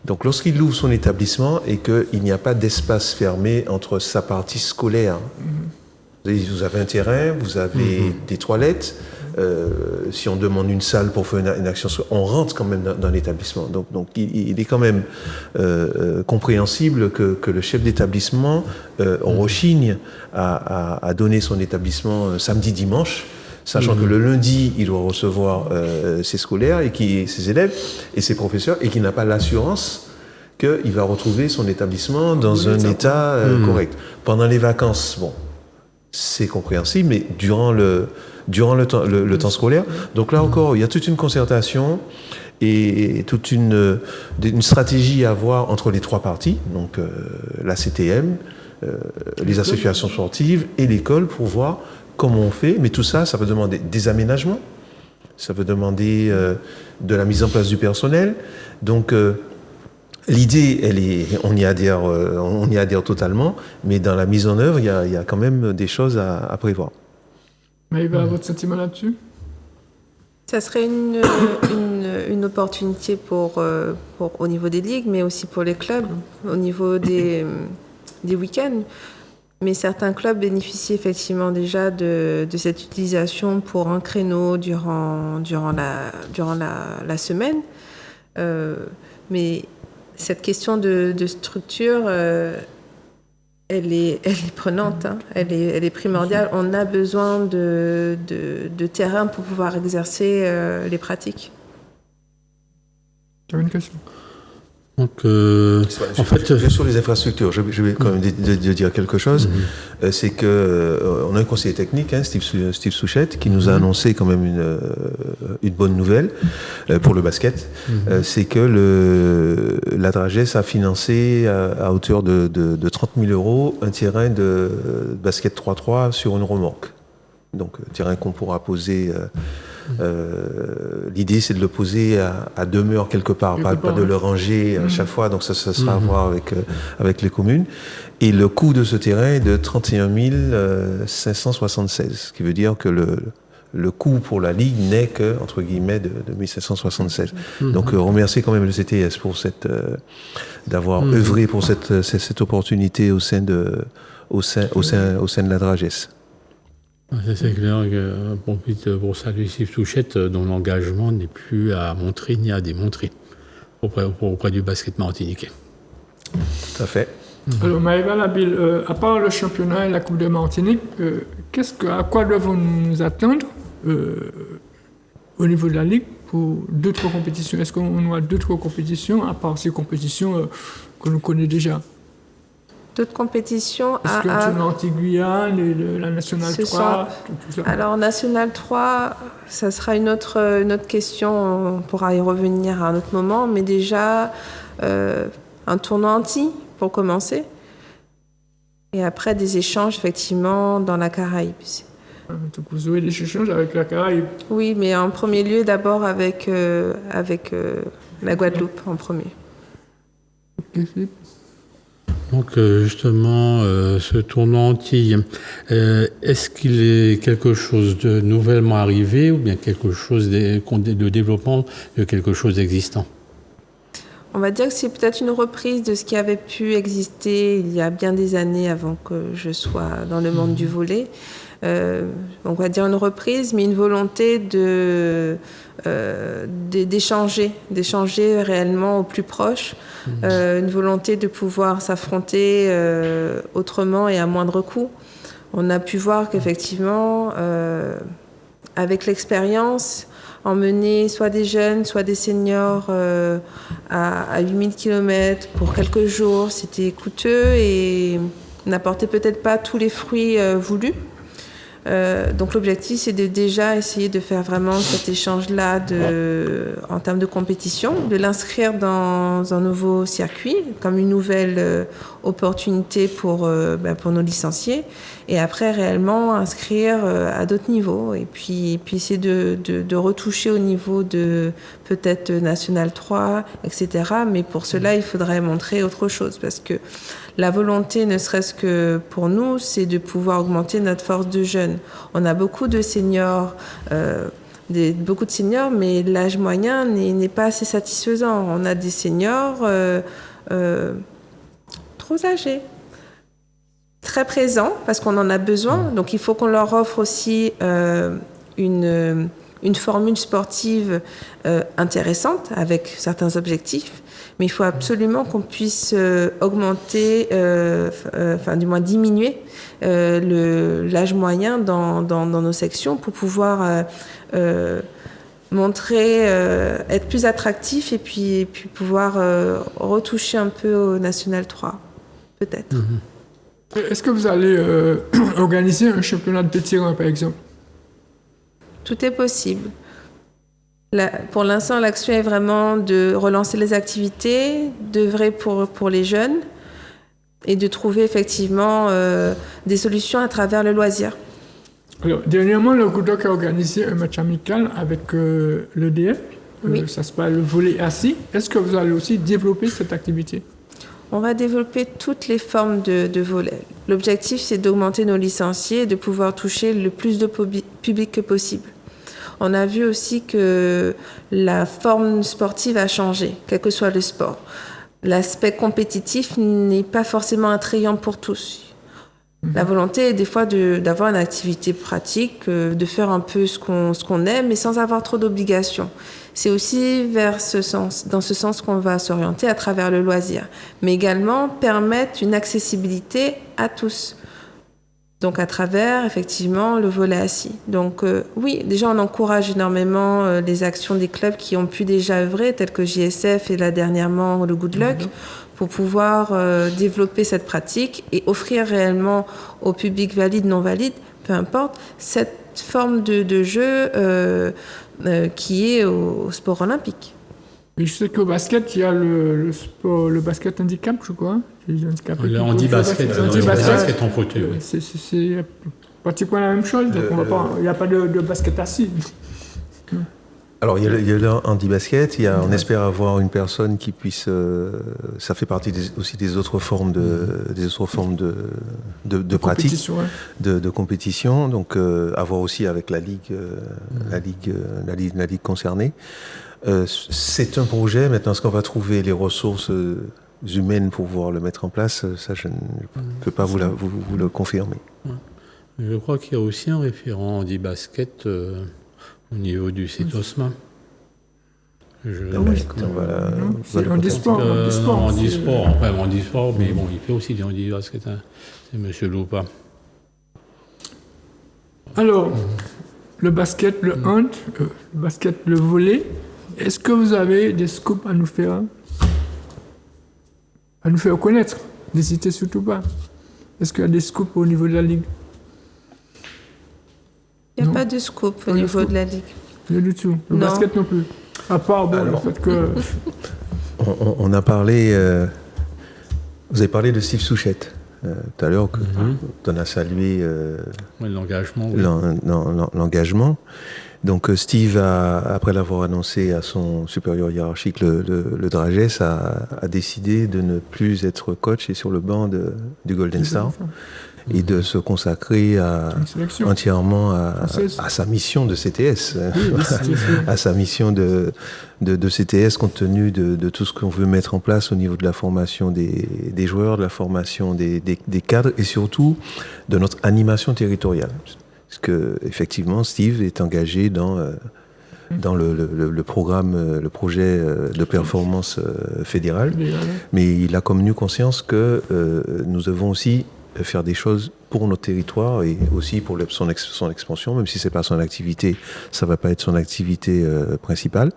Donc, lorsqu'il ouvre son établissement et qu'il n'y a pas d'espace fermé entre sa partie scolaire, vous avez un terrain, vous avez des toilettes. Si on demande une salle pour faire une action, on rentre quand même dans l'établissement. Donc il est quand même compréhensible que le chef d'établissement rechigne à donner son établissement samedi, dimanche, sachant que le lundi, il doit recevoir ses scolaires, ses élèves et ses professeurs, et qu'il n'a pas l'assurance qu'il va retrouver son établissement dans un état correct. Pendant les vacances, bon, c'est compréhensible, mais durant le temps scolaire. Donc là encore, il y a toute une concertation et toute une stratégie à avoir entre les trois parties, donc la CTM, les associations sportives et l'école, pour voir comment on fait. Mais tout ça, ça va demander des aménagements, ça va demander de la mise en place du personnel. Donc l'idée, on y adhère totalement, mais dans la mise en œuvre, il y a quand même des choses à prévoir. Maëva, votre sentiment là-dessus? Ça serait une opportunité pour au niveau des ligues, mais aussi pour les clubs, au niveau des week-ends. Mais certains clubs bénéficient effectivement déjà de cette utilisation pour un créneau durant la semaine. Mais cette question de structure, elle est prenante, hein. Elle est primordiale. On a besoin de terrain pour pouvoir exercer les pratiques. Tu as une question? Donc, en fait, sur les infrastructures, je vais quand même dire quelque chose. C'est que on a un conseiller technique, Steve Souchette, qui nous a annoncé quand même une bonne nouvelle pour le basket. C'est que la Dragesse a financé à hauteur de 30 000 € un terrain de basket 3-3 sur une remorque. Donc, terrain qu'on pourra poser. L'idée, c'est de le poser à demeure quelque part, pas de le ranger à chaque fois. Donc ça sera à voir avec les communes. Et le coût de ce terrain est de 31 576, ce qui veut dire que le coût pour la Ligue n'est que, entre guillemets, de 1576. Donc remercier quand même le CTS pour d'avoir œuvré pour cette opportunité au sein de la Dragesse. C'est clair que pour saluer Steve Souchette, dont l'engagement n'est plus à montrer ni à démontrer auprès du basket martiniquais. Tout à fait. Alors Maëva Labille, à part le championnat et la Coupe de Martinique, à quoi devons-nous attendre au niveau de la Ligue pour d'autres compétitions? Est-ce qu'on a d'autres compétitions, à part ces compétitions que l'on connaît déjà? D'autres compétitions Est-ce qu'il y a l'Anti-Guyane et la Nationale 3 tout ça? Alors, Nationale 3, ça sera une autre question. On pourra y revenir à un autre moment. Mais déjà, un tournoi anti, pour commencer. Et après, des échanges, effectivement, dans la Caraïbe. Donc, vous aurez des échanges avec la Caraïbe? Oui, mais en premier lieu, d'abord avec la Guadeloupe, en premier. Donc justement, ce tournoi Antilles, est-ce qu'il est quelque chose de nouvellement arrivé ou bien quelque chose de développement de quelque chose d'existant? On va dire que c'est peut-être une reprise de ce qui avait pu exister il y a bien des années avant que je sois dans le monde du volley. On va dire une reprise, mais une volonté d'échanger réellement au plus proche, une volonté de pouvoir s'affronter autrement et à moindre coût. On a pu voir qu'effectivement, avec l'expérience, emmener soit des jeunes, soit des seniors à 8000 km pour quelques jours, c'était coûteux et n'apportait peut-être pas tous les fruits voulus. Donc l'objectif, c'est de déjà essayer de faire vraiment cet échange-là en termes de compétition, de l'inscrire dans un nouveau circuit, comme une nouvelle opportunité pour nos licenciés, et après réellement inscrire à d'autres niveaux, et puis essayer de retoucher au niveau de peut-être National 3, etc. Mais pour cela, il faudrait montrer autre chose, parce que la volonté, ne serait-ce que pour nous, c'est de pouvoir augmenter notre force de jeunes. On a beaucoup de seniors, mais l'âge moyen n'est pas assez satisfaisant. On a des seniors trop âgés, très présents, parce qu'on en a besoin. Donc il faut qu'on leur offre aussi une formule sportive intéressante, avec certains objectifs. Mais il faut absolument qu'on puisse augmenter, du moins diminuer l'âge moyen dans nos sections pour pouvoir montrer, être plus attractif et puis pouvoir retoucher un peu au National 3, peut-être. Est-ce que vous allez organiser un championnat de tir, par exemple? Tout est possible. Pour l'instant, l'action est vraiment de relancer les activités, d'œuvrer pour les jeunes et de trouver effectivement des solutions à travers le loisir. Alors, dernièrement, le Goudoc a organisé un match amical avec l'EDF. Oui. Ça s'appelle le volley assis. Est-ce que vous allez aussi développer cette activité? On va développer toutes les formes de volley. L'objectif, c'est d'augmenter nos licenciés et de pouvoir toucher le plus de public que possible. On a vu aussi que la forme sportive a changé, quel que soit le sport. L'aspect compétitif n'est pas forcément attrayant pour tous. La volonté est des fois d'avoir une activité pratique, de faire un peu ce qu'on aime, mais sans avoir trop d'obligations. C'est aussi dans ce sens qu'on va s'orienter à travers le loisir, mais également permettre une accessibilité à tous. Donc à travers, effectivement, le volley assis. Donc oui, déjà on encourage énormément les actions des clubs qui ont pu déjà œuvrer, tels que JSF et là dernièrement le Good Luck, pour pouvoir développer cette pratique et offrir réellement au public valide, non valide, peu importe, cette forme de jeu qui est au sport olympique. Et je sais qu'au basket, il y a le basket handicap, je crois. Le handi-basket en fauteuil. Oui. C'est pratiquement la même chose, donc il n'y a pas de basket assis. Alors, il y a le handi-basket, on espère avoir une personne qui puisse... ça fait partie aussi des autres formes de pratique, de compétition. Donc, avoir aussi avec la ligue concernée. C'est un projet. Maintenant, est-ce qu'on va trouver les ressources humaines pour pouvoir le mettre en place? Ça, je ne peux pas vous le confirmer. Je crois qu'il y a aussi un référent handi-basket au niveau du CETOSMA. C'est handisport. Handisport, mais bon, il fait aussi du handi-basket. C'est M. Loupa. Alors, le basket, le hand, le basket, le volley. Est-ce que vous avez des scoops à nous faire connaître? N'hésitez surtout pas. Est-ce qu'il y a des scoops au niveau de la Ligue? Il n'y a pas de scoop au niveau de la Ligue. Rien du tout. Le basket non plus. À part le fait que... On a parlé... vous avez parlé de Steve Souchette tout à l'heure, on a salué l'engagement. L'engagement. Donc Steve, après l'avoir annoncé à son supérieur hiérarchique, le Dragès, a décidé de ne plus être coach et sur le banc du Golden Star et de se consacrer entièrement à sa mission de CTS, à sa mission de CTS compte tenu de tout ce qu'on veut mettre en place au niveau de la formation des joueurs, de la formation des cadres et surtout de notre animation territoriale. Parce que effectivement, Steve est engagé dans le programme, le projet de performance fédérale, mais il a comme nous conscience que nous devons aussi faire des choses pour notre territoire et aussi pour son expansion, même si c'est pas son activité, ça va pas être son activité principale.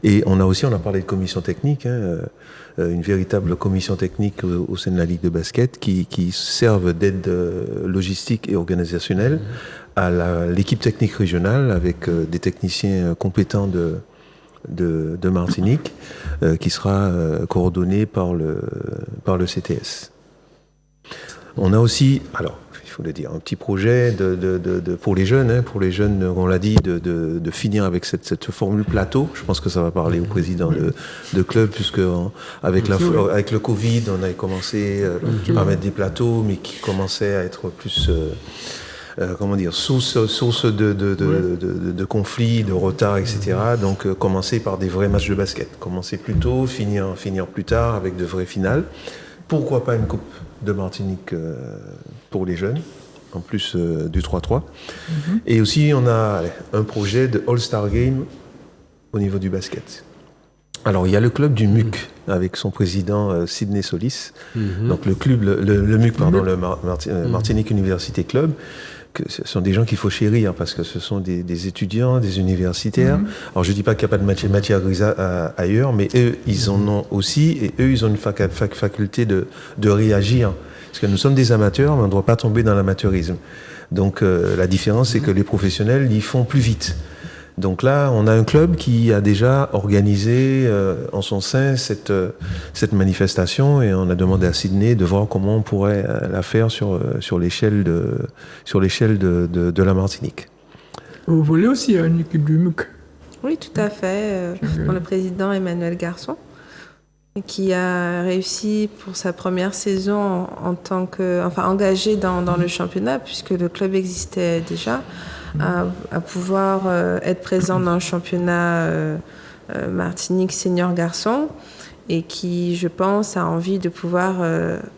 Et on a parlé de commission technique, une véritable commission technique au sein de la Ligue de basket qui servent d'aide logistique et organisationnelle à l'équipe technique régionale avec des techniciens compétents de Martinique qui sera coordonné par le CTS. On a aussi, alors il faut le dire, un petit projet pour les jeunes, on l'a dit, de finir avec cette formule plateau. Je pense que ça va parler au président de club, puisque avec le Covid, on avait commencé à mettre des plateaux, mais qui commençaient à être plus source de conflits, de retard, etc. Donc commencer par des vrais matchs de basket. Commencer plus tôt, finir plus tard avec de vraies finales. Pourquoi pas une coupe de Martinique pour les jeunes, en plus du 3-3. Et aussi, on a un projet de All-Star Game au niveau du basket. Alors, il y a le club du MUC, avec son président Sidney Solis. Donc, le MUC, Martinique Université Club. Ce sont des gens qu'il faut chérir parce que ce sont des étudiants, des universitaires. Alors je ne dis pas qu'il n'y a pas de matière grise ailleurs, mais eux, ils en ont aussi et eux, ils ont une faculté de réagir. Parce que nous sommes des amateurs, mais on ne doit pas tomber dans l'amateurisme. Donc la différence, c'est que les professionnels, ils font plus vite. Donc là, on a un club qui a déjà organisé en son sein cette manifestation et on a demandé à Sydney de voir comment on pourrait la faire sur l'échelle de la Martinique. Vous voulez aussi une équipe du MUC? Oui, tout à fait. Le président Emmanuel Garçon, qui a réussi pour sa première saison engagé dans le championnat, puisque le club existait déjà. À pouvoir être présent dans le championnat Martinique senior garçon et qui, je pense, a envie de pouvoir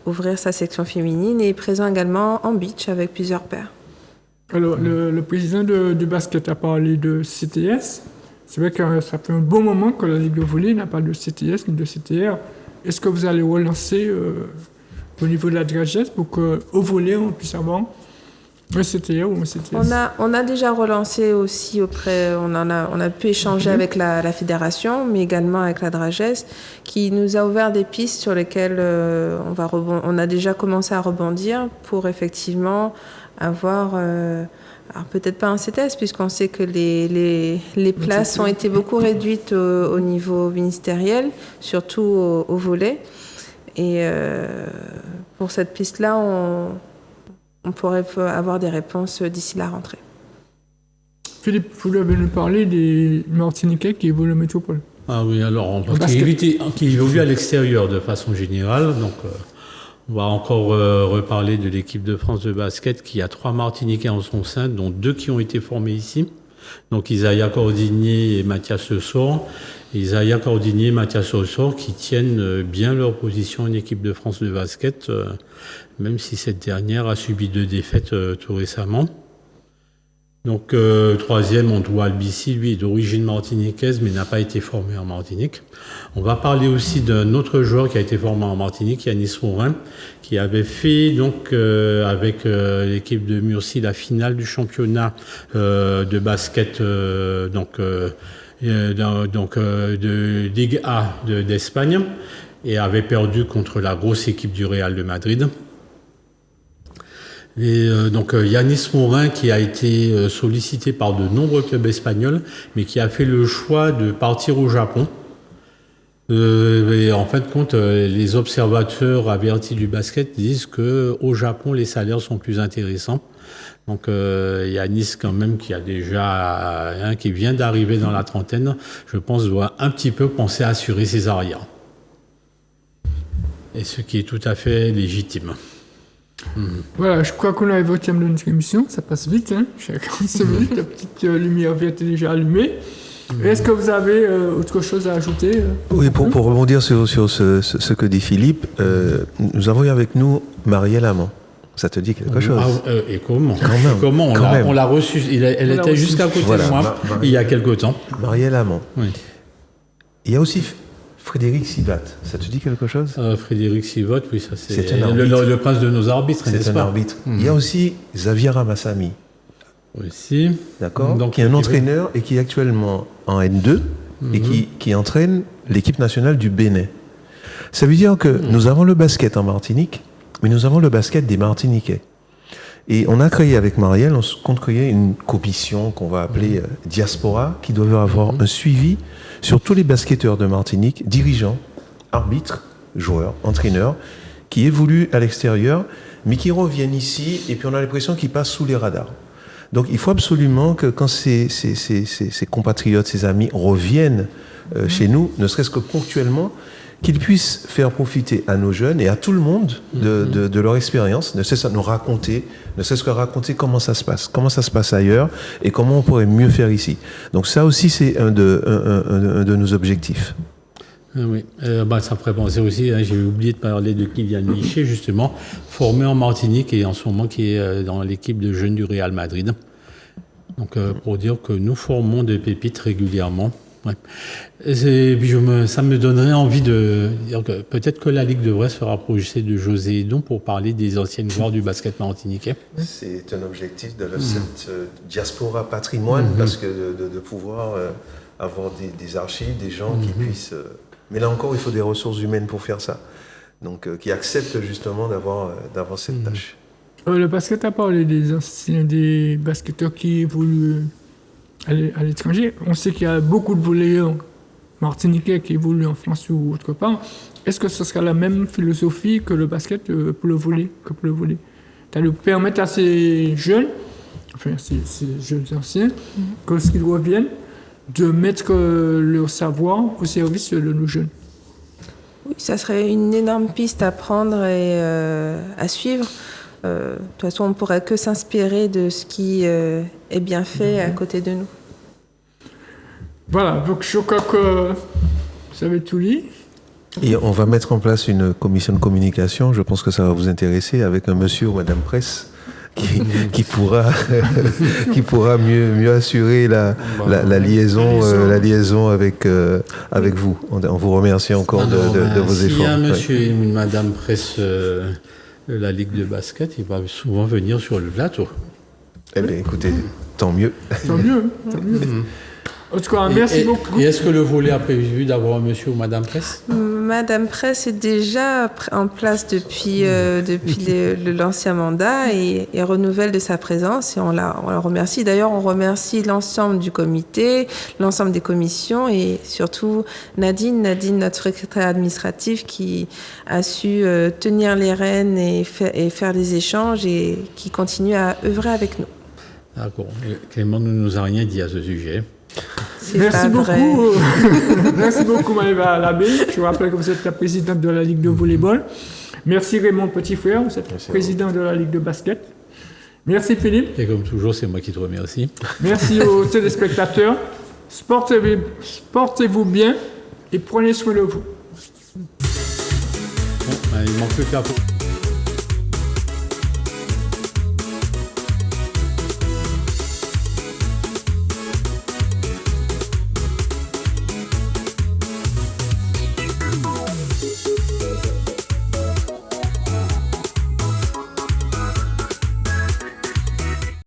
ouvrir sa section féminine et est présent également en beach avec plusieurs paires. Alors, le président du basket a parlé de CTS. C'est vrai que ça fait un bon moment que la Ligue de volley n'a pas de CTS ni de CTR. Est-ce que vous allez relancer au niveau de la Dragès pour qu'au volley, on puisse avoir un CTR ou un CTS? On a déjà relancé aussi on a pu échanger avec la fédération, mais également avec la Dragès, qui nous a ouvert des pistes sur lesquelles on a déjà commencé à rebondir pour effectivement avoir, alors peut-être pas un CTS, puisqu'on sait que les places ont été beaucoup réduites au niveau ministériel, surtout au volley. Et pour cette piste-là, on pourrait avoir des réponses d'ici la rentrée. Philippe, vous devez nous parler des Martiniquais qui évoluent en métropole. Ah oui, alors qui évoluent à l'extérieur de façon générale. Donc, on va encore reparler de l'équipe de France de basket qui a 3 Martiniquais en son sein, dont 2 qui ont été formés ici. Donc Isaiah Cordinier et Mathias Lessor. Isaiah Cordinier et Mathias Lessor qui tiennent bien leur position en équipe de France de basket, même si cette dernière a subi 2 défaites tout récemment. Donc, troisième, on doit Albici, lui est d'origine martiniquaise, mais n'a pas été formé en Martinique. On va parler aussi d'un autre joueur qui a été formé en Martinique, Yanis Morin, qui avait fait donc avec l'équipe de Murcie la finale du championnat de basket de Ligue A d'Espagne et avait perdu contre la grosse équipe du Real de Madrid. Et donc Yanis Morin qui a été sollicité par de nombreux clubs espagnols, mais qui a fait le choix de partir au Japon. Et en fin de compte, les observateurs avertis du basket disent qu'au Japon, les salaires sont plus intéressants. Donc Yanis quand même qui a déjà qui vient d'arriver dans la trentaine, je pense doit un petit peu penser à assurer ses arrières. Et ce qui est tout à fait légitime. Voilà, je crois qu'on a évoqué le thème de notre émission, ça passe vite, hein, chaque 45 minutes, la petite lumière verte est déjà allumée. Est-ce que vous avez autre chose à ajouter Oui, pour rebondir sur ce que dit Philippe, nous avons eu avec nous Marielle Amand. Ça te dit quelque chose? Et comment? Quand même. On l'a reçue, elle était juste à côté de moi il y a quelque temps. Marielle Amand. Oui. Il y a aussi Frédéric Sivat, ça te dit quelque chose? Frédéric Sivat, oui, ça c'est le prince de nos arbitres, n'est-ce pas? C'est un arbitre. Il y a aussi Xavier Ramassami. Aussi. D'accord. Donc, qui est un entraîneur et qui est actuellement en N2 et qui entraîne l'équipe nationale du Bénin. Ça veut dire que nous avons le basket en Martinique, mais nous avons le basket des Martiniquais. Et on a créé avec Marielle, on compte créer une commission qu'on va appeler Diaspora, qui doit avoir un suivi sur tous les basketteurs de Martinique, dirigeants, arbitres, joueurs, entraîneurs, qui évoluent à l'extérieur, mais qui reviennent ici, et puis on a l'impression qu'ils passent sous les radars. Donc il faut absolument que quand ces compatriotes, ces amis reviennent chez nous, ne serait-ce que ponctuellement, qu'ils puissent faire profiter à nos jeunes et à tout le monde de leur expérience, ne cesse à nous raconter, ne cesse que raconter comment ça se passe ailleurs et comment on pourrait mieux faire ici. Donc ça aussi, c'est un de nos objectifs. Oui, ça me ferait penser aussi, j'ai oublié de parler de Kylian Miché, justement, formé en Martinique et en ce moment qui est dans l'équipe de jeunes du Real Madrid. Donc pour dire que nous formons des pépites régulièrement. Ouais. Et puis ça me donnerait envie de dire que peut-être que la Ligue devrait se rapprocher de José Edon pour parler des anciennes gloires du basket martiniquais. C'est un objectif de cette diaspora patrimoine, parce que de pouvoir avoir des archives, des gens qui puissent... mais là encore, il faut des ressources humaines pour faire ça. Donc, qui acceptent justement d'avoir cette tâche. Le basket a parlé des basketteurs qui évoluent à l'étranger. On sait qu'il y a beaucoup de volleyeurs martiniquais qui évoluent en France ou autre part. Est-ce que ce sera la même philosophie que le basket pour le volley, de permettre à ces jeunes, enfin ces jeunes anciens, que lorsqu'ils reviennent, de mettre leur savoir au service de nos jeunes? Oui, ça serait une énorme piste à prendre et à suivre. De toute façon, on ne pourrait que s'inspirer de ce qui est bien fait à côté de nous. Voilà, donc je crois que vous avez tout dit. Et on va mettre en place une commission de communication, je pense que ça va vous intéresser, avec un monsieur ou madame presse qui pourra mieux assurer la liaison avec vous. On vous remercie encore de vos efforts. S'il y a un monsieur et une madame presse la Ligue de basket, il va souvent venir sur le plateau. Eh bien, écoutez, tant mieux. Tant mieux. En tout cas, merci beaucoup. Et est-ce que le volley a prévu d'avoir un monsieur ou madame presse? Madame Presse est déjà en place depuis l'ancien mandat et renouvelle de sa présence et on la remercie. D'ailleurs, on remercie l'ensemble du comité, l'ensemble des commissions et surtout Nadine, notre secrétaire administratif qui a su tenir les rênes et faire des échanges et qui continue à œuvrer avec nous. D'accord. Clément ne nous a rien dit à ce sujet. Merci beaucoup. Merci beaucoup, Maëva Labbé. Je vous rappelle que vous êtes la présidente de la Ligue de volleyball. Merci Raymond Petit-Frère, vous êtes président de la Ligue de basket. Merci Philippe. Et comme toujours, c'est moi qui te remercie. Merci aux téléspectateurs. Portez-vous bien et prenez soin de vous. Bon, il manque plus qu'à...